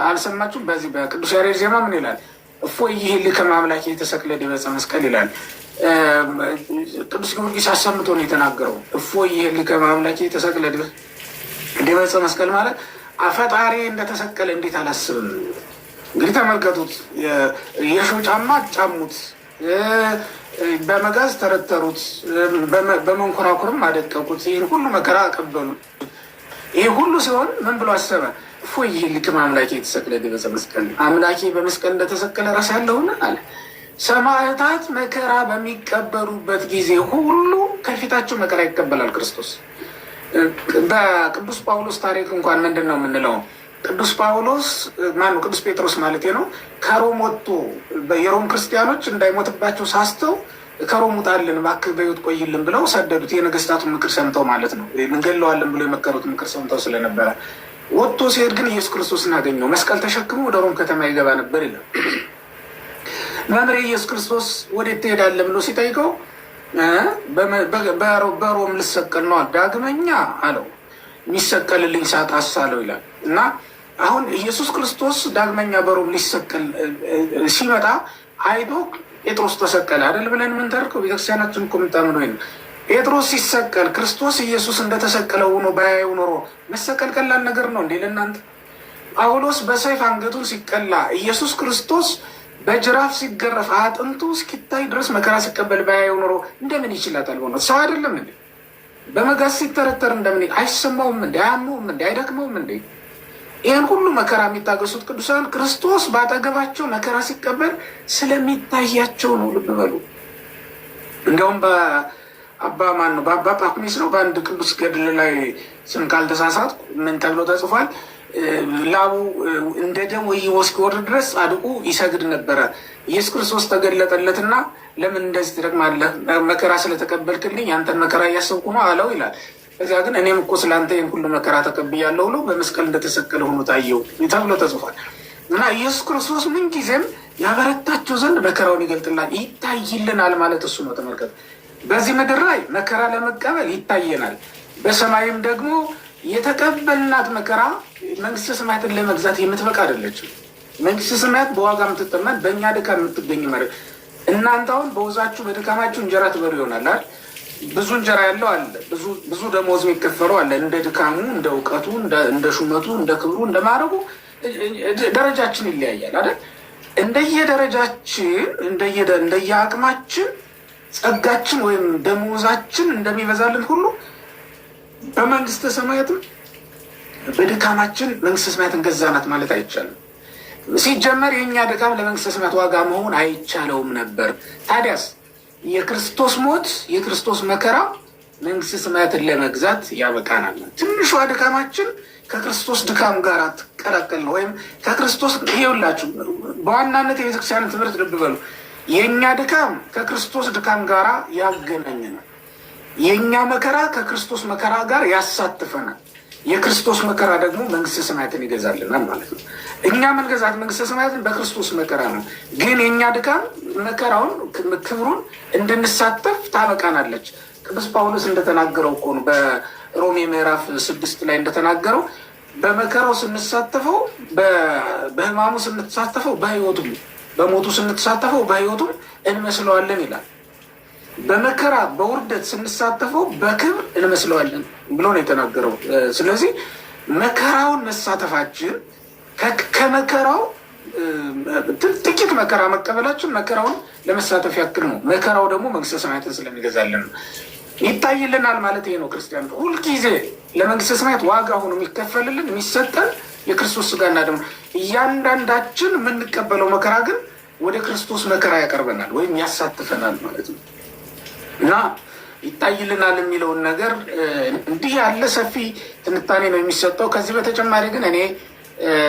አልሰማችሁም? በዚህ በቅዱስ ያሬድ ዜማ ምን ይላል? እፎይ ይህልከ አምላኬ ተሰቅለ ዲበ ዕፀ መስቀል ይላል። ቅዱስ ጊዮርጊስ አሰምቶ ነው የተናገረው። እፎይ ይህልከ አምላኬ ተሰቅለ ዲበ ዕፀ መስቀል ማለት ፈጣሪ እንደተሰቀለ እንዴት አላስብም? እንግዲህ ተመልከቱት። የሾህ ጫማ ጫሙት፣ በመጋዝ ተረተሩት፣ በመንኮራኩርም አደቀቁት፣ ይህን ሁሉ መከራ አቀበሉ። ይህ ሁሉ ሲሆን ምን ብሎ አሰበ? እፎይ ይህልከ አምላኬ ተሰቅለ ዲበ ዕፀ መስቀል፣ አምላኬ በመስቀል እንደተሰቀለ እረሳለሁን አለ። ሰማዕታት መከራ በሚቀበሉበት ጊዜ ሁሉ ከፊታቸው መከራ ይቀበላል ክርስቶስ። በቅዱስ ጳውሎስ ታሪክ እንኳን ምንድን ነው የምንለው? ቅዱስ ጳውሎስ ማነው? ቅዱስ ጴጥሮስ ማለት ነው። ከሮም ወጥቶ የሮም ክርስቲያኖች እንዳይሞትባቸው ሳስተው ከሮም ውጣልን እባክህ በሕይወት ቆይልን ብለው ሰደዱት። የነገስታቱን ምክር ሰምተው ማለት ነው። እንገለዋለን ብሎ የመከሩት ምክር ሰምተው ስለነበረ ወጥቶ ሲሄድ ግን ኢየሱስ ክርስቶስን አገኘው። መስቀል ተሸክሞ ወደ ሮም ከተማ ይገባ ነበር ይላል። መምህሬ ኢየሱስ ክርስቶስ ወዴት ትሄዳለህ ብሎ ሲጠይቀው በሮም ልሰቀል ነው ዳግመኛ አለው። የሚሰቀልልኝ ሰዓት አሳለው ይላል። እና አሁን ኢየሱስ ክርስቶስ ዳግመኛ በሮም ሊሰቀል ሲመጣ አይቶ ጴጥሮስ ተሰቀለ አይደል ብለን የምንተርከው ቤተክርስቲያናችን እኮ የምታምነው ነው። ጴጥሮስ ሲሰቀል ክርስቶስ ኢየሱስ እንደተሰቀለ ሆኖ ባያየው ኖሮ መሰቀል ቀላል ነገር ነው እንዴ ለእናንተ? ጳውሎስ በሰይፍ አንገቱን ሲቀላ ኢየሱስ ክርስቶስ በጅራፍ ሲገረፍ አጥንቱ እስኪታይ ድረስ መከራ ሲቀበል ባያየው ኖሮ እንደምን ይችላታል? ሆነ ሰው አይደለም እንዴ? በመጋዝ ሲተረተር እንደምን አይሰማውም እንዴ? አያመውም እንዴ? አይደክመውም እንዴ? ይህን ሁሉ መከራ የሚታገሱት ቅዱሳን ክርስቶስ በአጠገባቸው መከራ ሲቀበል ስለሚታያቸው ነው። ልብ በሉ። እንዲያውም በአባ ማን ነው? በአባ ጳኩሚስ ነው በአንድ ቅዱስ ገድል ላይ ስም ካልተሳሳትኩ ምን ተብሎ ተጽፏል? ላቡ እንደ ደም ወይቦ እስኪወርድ ድረስ ጻድቁ ይሰግድ ነበረ። ኢየሱስ ክርስቶስ ተገለጠለትና ለምን እንደዚህ ትደክማለህ? መከራ ስለተቀበልክልኝ ያንተን መከራ እያሰብኩ ነው አለው ይላል። ከዚያ ግን እኔም እኮ ስለአንተ ይህን ሁሉ መከራ ተቀብያለሁ ብሎ በመስቀል እንደተሰቀለ ሆኖ ታየው ተብሎ ተጽፏል። እና ኢየሱስ ክርስቶስ ምንጊዜም ያበረታቸው ዘንድ መከራውን ይገልጥላል፣ ይታይልናል ማለት እሱ ነው። ተመልከት፣ በዚህ ምድር ላይ መከራ ለመቀበል ይታየናል። በሰማይም ደግሞ የተቀበልናት መከራ መንግስተ ሰማያትን ለመግዛት የምትበቃ አይደለችም። መንግስተ ሰማያት በዋጋ የምትጠመን በእኛ ድካም የምትገኝ ማለት። እናንተ አሁን በውዛችሁ በድካማችሁ እንጀራ ትበሉ ይሆናል አይደል? ብዙ እንጀራ ያለው አለ፣ ብዙ ደሞዝ የሚከፈለው አለ። እንደ ድካሙ፣ እንደ እውቀቱ፣ እንደ ሹመቱ፣ እንደ ክብሩ፣ እንደ ማዕረጉ ደረጃችን ይለያያል አይደል? እንደየደረጃችን እንደየአቅማችን ጸጋችን ወይም ደሞዛችን እንደሚበዛልን ሁሉ በመንግስተ ሰማያትም በድካማችን መንግስተ ሰማያትን ገዛናት ማለት አይቻልም። ሲጀመር የእኛ ድካም ለመንግስተ ሰማያት ዋጋ መሆን አይቻለውም ነበር። ታዲያስ የክርስቶስ ሞት የክርስቶስ መከራ መንግስተ ሰማያትን ለመግዛት ያበቃናል። ትንሿ ድካማችን ከክርስቶስ ድካም ጋር ትቀላቀል ነው። ወይም ከክርስቶስ ይሄውላችሁ፣ በዋናነት የቤተክርስቲያን ትምህርት ልብ በሉ። የእኛ ድካም ከክርስቶስ ድካም ጋር ያገናኘናል። የእኛ መከራ ከክርስቶስ መከራ ጋር ያሳትፈናል። የክርስቶስ መከራ ደግሞ መንግስተ ሰማያትን ይገዛልናል ማለት ነው። እኛ መንገዛት መንግስተ ሰማያትን በክርስቶስ መከራ ነው። ግን የእኛ ድካም መከራውን ክብሩን እንድንሳተፍ ታበቃናለች። ቅዱስ ጳውሎስ እንደተናገረው እኮ ነው በሮሜ ምዕራፍ 6 ላይ እንደተናገረው በመከራው ስንሳተፈው፣ በሕማሙ ስንሳተፈው፣ በህይወቱም በሞቱ ስንሳተፈው በህይወቱም እንመስለዋለን ይላል። በመከራ በውርደት ስንሳተፈው በክብር እንመስለዋለን ብሎ ነው የተናገረው። ስለዚህ መከራውን መሳተፋችን ከመከራው ጥቂት መከራ መቀበላችን መከራውን ለመሳተፍ ያክል ነው። መከራው ደግሞ መንግስተ ሰማያትን ስለሚገዛልን ነው። ይታይልናል ማለት ይሄ ነው። ክርስቲያን ሁልጊዜ ለመንግስተ ሰማያት ዋጋ ሆኖ የሚከፈልልን የሚሰጠን የክርስቶስ ስጋና ደም። እያንዳንዳችን የምንቀበለው መከራ ግን ወደ ክርስቶስ መከራ ያቀርበናል ወይም ያሳትፈናል ማለት ነው እና ይታይልናል የሚለውን ነገር እንዲህ ያለ ሰፊ ትንታኔ ነው የሚሰጠው። ከዚህ በተጨማሪ ግን እኔ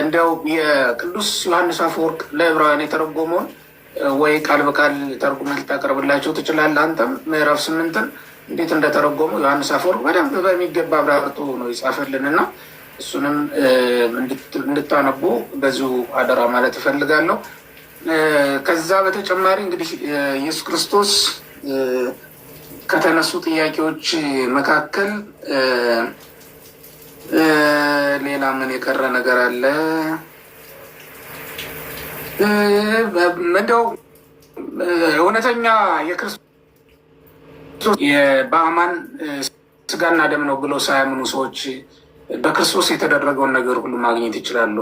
እንዲያው የቅዱስ ዮሐንስ አፈወርቅ ለዕብራውያን የተረጎመውን ወይ ቃል በቃል ተርጉመህ ልታቀርብላቸው ትችላለህ። አንተም ምዕራፍ 8ን እንዴት እንደተረጎሙ ዮሐንስ አፈወርቅ በደንብ በሚገባ አብራርቶ ነው ይጻፈልን እና እሱንም እንድታነቡ በዚሁ አደራ ማለት እፈልጋለሁ። ከዛ በተጨማሪ እንግዲህ ኢየሱስ ክርስቶስ ከተነሱ ጥያቄዎች መካከል ሌላ ምን የቀረ ነገር አለ? እንደው እውነተኛ የክርስቶስ በአማን ስጋና ደም ነው ብለው ሳያምኑ ሰዎች በክርስቶስ የተደረገውን ነገር ሁሉ ማግኘት ይችላሉ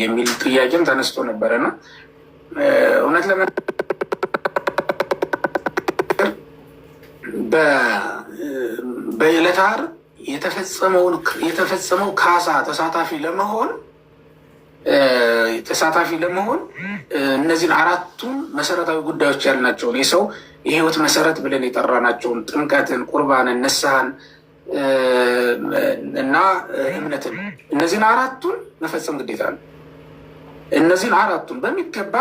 የሚል ጥያቄም ተነስቶ ነበረና እውነት በዕለተ ዓርብ የተፈጸመው ካሳ ተሳታፊ ለመሆን እነዚህን አራቱን መሰረታዊ ጉዳዮች ያልናቸውን የሰው የህይወት መሰረት ብለን የጠራናቸውን ጥምቀትን፣ ቁርባንን፣ ንስሐን እና እምነትን እነዚህን አራቱን መፈጸም ግዴታ ነው። እነዚህን አራቱን በሚገባ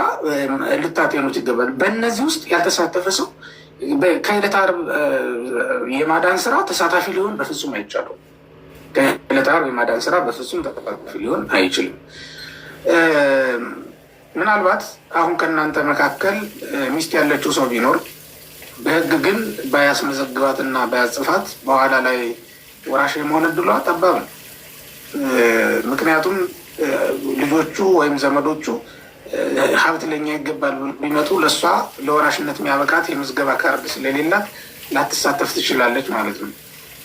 ልታጤኑት ይገባል። በእነዚህ ውስጥ ያልተሳተፈ ሰው ከዕለተ ዓርብ የማዳን ስራ ተሳታፊ ሊሆን በፍጹም አይቻልም። ከዕለተ ዓርብ የማዳን ስራ በፍጹም ተሳታፊ ሊሆን አይችልም። ምናልባት አሁን ከእናንተ መካከል ሚስት ያለችው ሰው ቢኖር በህግ ግን ባያስመዘግባትና ባያጽፋት በኋላ ላይ ወራሽ የመሆን እድሏ ጠባብ ነው። ምክንያቱም ልጆቹ ወይም ዘመዶቹ ሀብት ለኛ ይገባል ቢመጡ ለእሷ ለወራሽነት የሚያበቃት የምዝገባ ካርድ ስለሌላት ላትሳተፍ ትችላለች ማለት ነው።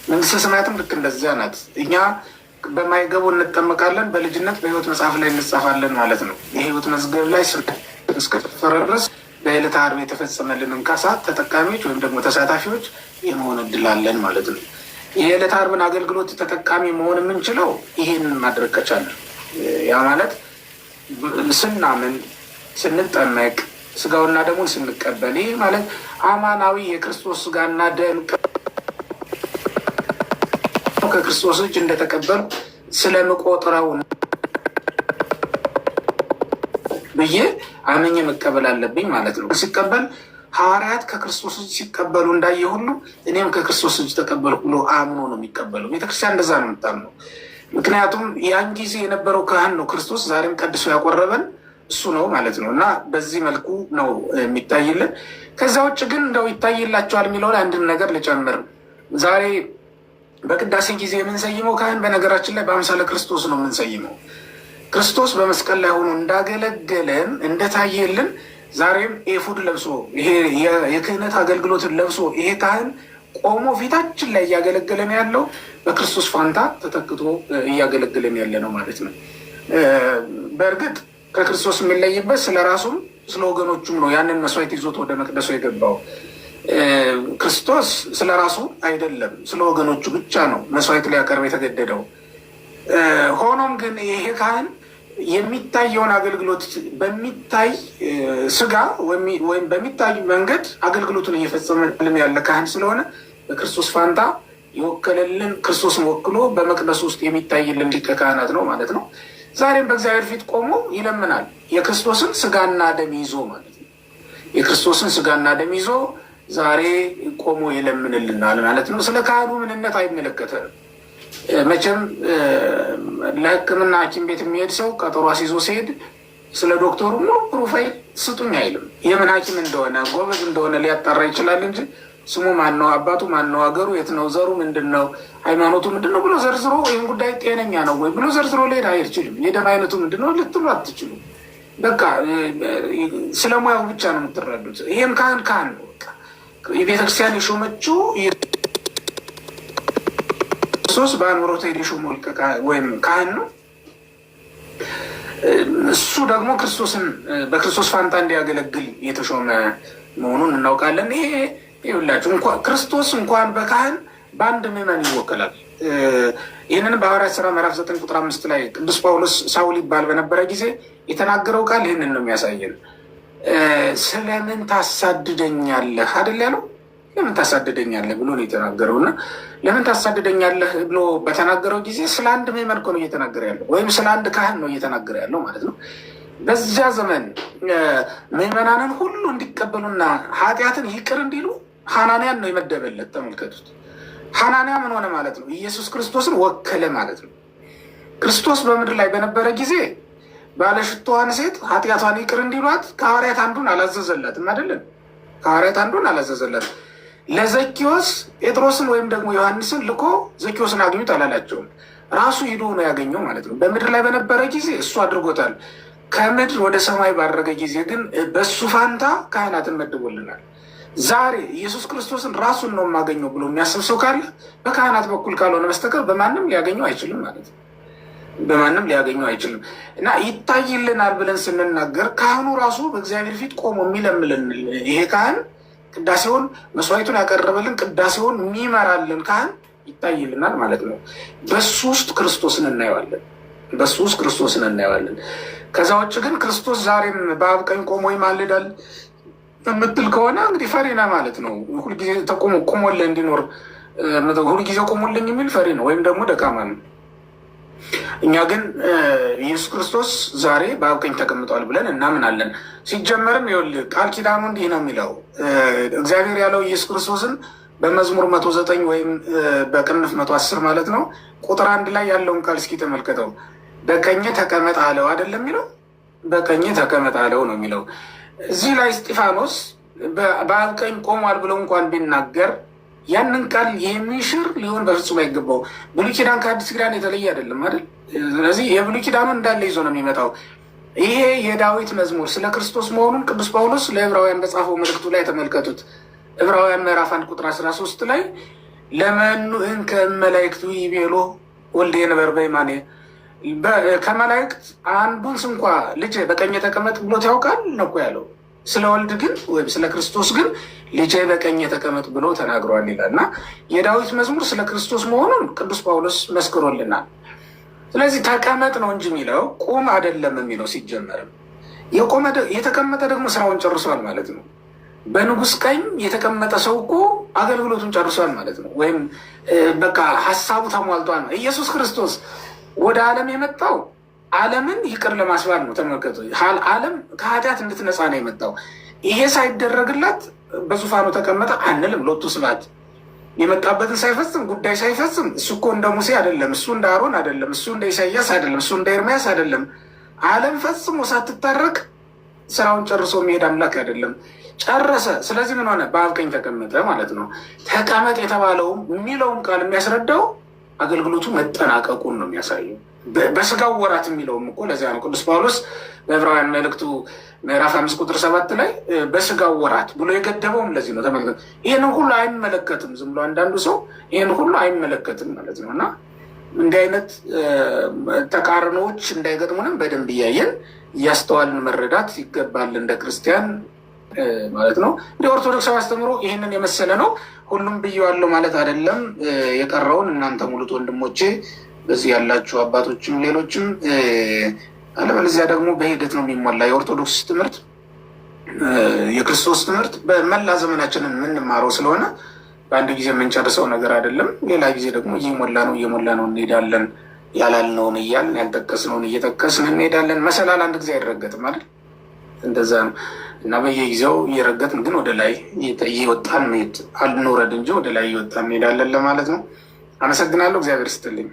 መንግስተ ሰማያትም ልክ እንደዚያ ናት። እኛ በማይገቡ እንጠመቃለን፣ በልጅነት በህይወት መጽሐፍ ላይ እንጻፋለን ማለት ነው። የህይወት መዝገብ ላይ እስከተፈረ ድረስ በዕለተ ዓርብ የተፈጸመልንን ካሳ ተጠቃሚዎች ወይም ደግሞ ተሳታፊዎች የመሆን እድል አለን ማለት ነው። የዕለተ ዓርብን አገልግሎት ተጠቃሚ መሆን የምንችለው ይሄን ማድረግ ከቻለን፣ ያ ማለት ስናምን፣ ስንጠመቅ፣ ስጋውና ደሙን ስንቀበል፣ ይህ ማለት አማናዊ የክርስቶስ ስጋና ደም ከክርስቶስ እጅ እንደተቀበሉ ስለምቆጥረው ብዬ አምኜ መቀበል አለብኝ ማለት ነው። ሲቀበል ሐዋርያት ከክርስቶስ እጅ ሲቀበሉ እንዳየ ሁሉ እኔም ከክርስቶስ እጅ ተቀበልኩ ብሎ አምኖ ነው የሚቀበለው። ቤተክርስቲያን እንደዛ ነው የምታምነው። ምክንያቱም ያን ጊዜ የነበረው ካህን ነው ክርስቶስ፣ ዛሬም ቀድሶ ያቆረበን እሱ ነው ማለት ነው። እና በዚህ መልኩ ነው የሚታይልን። ከዛ ውጭ ግን እንደው ይታይላቸዋል የሚለውን አንድን ነገር ልጨምር። ዛሬ በቅዳሴ ጊዜ የምንሰይመው ካህን በነገራችን ላይ በአምሳለ ክርስቶስ ነው የምንሰይመው። ክርስቶስ በመስቀል ላይ ሆኖ እንዳገለገለን እንደታየልን ዛሬም ኤፉድ ለብሶ ይሄ የክህነት አገልግሎትን ለብሶ ይሄ ካህን ቆሞ ፊታችን ላይ እያገለገለን ያለው በክርስቶስ ፋንታ ተተክቶ እያገለገለን ያለ ነው ማለት ነው። በእርግጥ ከክርስቶስ የሚለይበት ስለ ራሱም ስለ ወገኖቹም ነው ያንን መስዋዕት ይዞት ወደ መቅደሱ የገባው። ክርስቶስ ስለ ራሱ አይደለም ስለ ወገኖቹ ብቻ ነው መስዋዕት ሊያቀርብ የተገደደው። ሆኖም ግን ይሄ ካህን የሚታየውን አገልግሎት በሚታይ ስጋ ወይም በሚታይ መንገድ አገልግሎቱን እየፈጸመልን ያለ ካህን ስለሆነ በክርስቶስ ፋንታ የወከለልን ክርስቶስን ወክሎ በመቅደስ ውስጥ የሚታይልን ሊቀ ካህናት ነው ማለት ነው። ዛሬም በእግዚአብሔር ፊት ቆሞ ይለምናል። የክርስቶስን ስጋና ደም ይዞ ማለት ነው። የክርስቶስን ስጋና ደም ይዞ ዛሬ ቆሞ ይለምንልናል ማለት ነው። ስለ ካህኑ ምንነት አይመለከተንም። መቼም ለሕክምና ሐኪም ቤት የሚሄድ ሰው ቀጠሮ አስይዞ ሲሄድ ስለ ዶክተሩ ሙሉ ፕሮፋይል ስጡኝ አይልም። የምን ሐኪም እንደሆነ ጎበዝ እንደሆነ ሊያጣራ ይችላል እንጂ ስሙ ማን ነው፣ አባቱ ማን ነው፣ ሀገሩ የት ነው፣ ዘሩ ምንድን ነው፣ ሃይማኖቱ ምንድን ነው ብሎ ዘርዝሮ ይህን ጉዳይ ጤነኛ ነው ወይ ብሎ ዘርዝሮ ሊሄድ አይችልም። የደም አይነቱ ምንድን ነው ልትሉ አትችሉም። በቃ ስለ ሙያው ብቻ ነው የምትረዱት። ይህም ካህን ነው። የቤተክርስቲያን የሾመችው ክርስቶስ በአንብሮተ እድ የሾመው ወይም ካህን ነው። እሱ ደግሞ ክርስቶስን በክርስቶስ ፋንታ እንዲያገለግል የተሾመ መሆኑን እናውቃለን። ይሄ ይኸውላችሁ ክርስቶስ እንኳን በካህን በአንድ ምዕመን ይወክላል። ይህንን በሐዋርያት ሥራ ምዕራፍ 9 ቁጥር 5 ላይ ቅዱስ ጳውሎስ ሳውል ይባል በነበረ ጊዜ የተናገረው ቃል ይህንን ነው የሚያሳየን። ስለምን ታሳድደኛለህ አይደል ያለው? ለምን ታሳድደኛለህ ብሎ ነው የተናገረው። እና ለምን ታሳድደኛለህ ብሎ በተናገረው ጊዜ ስለ አንድ ምዕመን እኮ ነው እየተናገረ ያለው፣ ወይም ስለ አንድ ካህን ነው እየተናገረ ያለው ማለት ነው። በዚያ ዘመን ምዕመናንን ሁሉ እንዲቀበሉና ኃጢአትን ይቅር እንዲሉ ሐናንያን ነው የመደበለት። ተመልከቱት። ሐናንያ ምን ሆነ ማለት ነው? ኢየሱስ ክርስቶስን ወከለ ማለት ነው። ክርስቶስ በምድር ላይ በነበረ ጊዜ ባለሽቶዋን ሴት ኃጢአቷን ይቅር እንዲሏት ከሐዋርያት አንዱን አላዘዘላትም አይደለም? ከሐዋርያት አንዱን አላዘዘላትም። ለዘኪዎስ ጴጥሮስን ወይም ደግሞ ዮሐንስን ልኮ ዘኪዎስን አግኙት አላላቸውም። ራሱ ሂዶ ነው ያገኘው ማለት ነው። በምድር ላይ በነበረ ጊዜ እሱ አድርጎታል። ከምድር ወደ ሰማይ ባረገ ጊዜ ግን በሱ ፋንታ ካህናትን መድቦልናል። ዛሬ ኢየሱስ ክርስቶስን ራሱን ነው የማገኘው ብሎ የሚያስብ ሰው ካለ በካህናት በኩል ካልሆነ በስተቀር በማንም ሊያገኘው አይችልም ማለት ነው። በማንም ሊያገኘው አይችልም። እና ይታይልናል ብለን ስንናገር ካህኑ ራሱ በእግዚአብሔር ፊት ቆሞ የሚለምልን ይሄ ካህን ቅዳሴውን መስዋዕቱን ያቀረበልን ቅዳሴውን የሚመራልን ካህን ይታይልናል ማለት ነው። በሱ ውስጥ ክርስቶስን እናየዋለን። በሱ ውስጥ ክርስቶስን እናየዋለን። ከዛ ውጭ ግን ክርስቶስ ዛሬም በአብ ቀኝ ቆሞ ይማልዳል የምትል ከሆነ እንግዲህ ፈሪና ማለት ነው። ሁልጊዜ ቆሞልህ እንዲኖር ሁልጊዜ ቆሞልኝ የሚል ፈሪ ነው፣ ወይም ደግሞ ደካማ ነው። እኛ ግን ኢየሱስ ክርስቶስ ዛሬ በአብ ቀኝ ተቀምጧል ብለን እናምናለን። ሲጀመርም ይኸውልህ ቃል ኪዳኑ እንዲህ ነው የሚለው። እግዚአብሔር ያለው ኢየሱስ ክርስቶስን በመዝሙር 109 ወይም በቅንፍ 110 ማለት ነው ቁጥር 1 ላይ ያለውን ቃል እስኪ ተመልከተው። በቀኝ ተቀመጥ አለው አይደለም የሚለው፣ በቀኝ ተቀመጥ አለው ነው የሚለው። እዚህ ላይ እስጢፋኖስ በአብ ቀኝ ቆሟል ብለው እንኳን ቢናገር ያንን ቃል የሚሽር ሊሆን በፍጹም አይገባው። ብሉይ ኪዳን ከአዲስ ኪዳን የተለየ አይደለም አይደል? ስለዚህ የብሉይ ኪዳኑ እንዳለ ይዞ ነው የሚመጣው። ይሄ የዳዊት መዝሙር ስለ ክርስቶስ መሆኑን ቅዱስ ጳውሎስ ለዕብራውያን በጻፈው መልእክቱ ላይ ተመልከቱት። ዕብራውያን ምዕራፍ 1 ቁጥር 13 ላይ ለመኑ እንከ እመላእክቱ ይቤሎ ወልደ የነበረ በየማኔ፣ ከመላእክት አንዱን ስንኳ ልጅ በቀኝ ተቀመጥ ብሎት ያውቃል ነው እኮ ያለው። ስለ ወልድ ግን ወይም ስለ ክርስቶስ ግን ልጄ በቀኝ ተቀመጥ ብሎ ተናግሯል ይላል። እና የዳዊት መዝሙር ስለ ክርስቶስ መሆኑን ቅዱስ ጳውሎስ መስክሮልናል። ስለዚህ ተቀመጥ ነው እንጂ የሚለው ቁም አይደለም የሚለው። ሲጀመርም የተቀመጠ ደግሞ ስራውን ጨርሷል ማለት ነው። በንጉሥ ቀኝ የተቀመጠ ሰው እኮ አገልግሎቱን ጨርሷል ማለት ነው። ወይም በቃ ሀሳቡ ተሟልቷል። ኢየሱስ ክርስቶስ ወደ ዓለም የመጣው ዓለምን ይቅር ለማስባል ነው። ተመልከቱ፣ ዓለም ከኃጢአት እንድትነጻ ነው የመጣው። ይሄ ሳይደረግላት በዙፋኑ ተቀመጠ አንልም። ሎቱ ስብሐት የመጣበትን ሳይፈጽም ጉዳይ ሳይፈጽም እሱ እኮ እንደ ሙሴ አይደለም፣ እሱ እንደ አሮን አይደለም፣ እሱ እንደ ኢሳያስ አይደለም፣ እሱ እንደ ኤርሚያስ አይደለም። ዓለም ፈጽሞ ሳትታረቅ ስራውን ጨርሶ የሚሄድ አምላክ አይደለም። ጨረሰ። ስለዚህ ምን ሆነ? በአብ ቀኝ ተቀመጠ ማለት ነው። ተቀመጥ የተባለውም የሚለውም ቃል የሚያስረዳው አገልግሎቱ መጠናቀቁን ነው የሚያሳየው። በስጋው ወራት የሚለውም እኮ ለዚያ ነው ቅዱስ ጳውሎስ በዕብራውያን መልእክቱ ምዕራፍ 5 ቁጥር 7 ላይ በስጋው ወራት ብሎ የገደበውም ለዚህ ነው። ተመልከቱ። ይህን ሁሉ አይመለከትም። ዝም ብሎ አንዳንዱ ሰው ይህን ሁሉ አይመለከትም ማለት ነው። እና እንዲህ አይነት ተቃርኖዎች እንዳይገጥሙንም በደንብ እያየን እያስተዋልን መረዳት ይገባል እንደ ክርስቲያን። ማለት ነው። እንደ ኦርቶዶክሳዊ አስተምሮ ይህንን የመሰለ ነው። ሁሉም ብዬዋለሁ ማለት አይደለም። የቀረውን እናንተ ሙሉት ወንድሞቼ፣ በዚህ ያላችሁ አባቶችም ሌሎችም፣ አለበለዚያ ደግሞ በሂደት ነው የሚሞላ የኦርቶዶክስ ትምህርት የክርስቶስ ትምህርት በመላ ዘመናችንን የምንማረው ስለሆነ በአንድ ጊዜ የምንጨርሰው ነገር አይደለም። ሌላ ጊዜ ደግሞ እየሞላ ነው እንሄዳለን። ያላልነውን እያልን ያልጠቀስነውን እየጠቀስን እንሄዳለን። መሰላል አንድ ጊዜ አይረገጥም አይደል? እንደዛ ነው እና በየጊዜው እየረገጥን ግን ወደ ላይ እየወጣን መሄድ አልንውረድ እንጂ ወደ ላይ እየወጣን እንሄዳለን ለማለት ነው። አመሰግናለሁ። እግዚአብሔር ይስጥልኝ።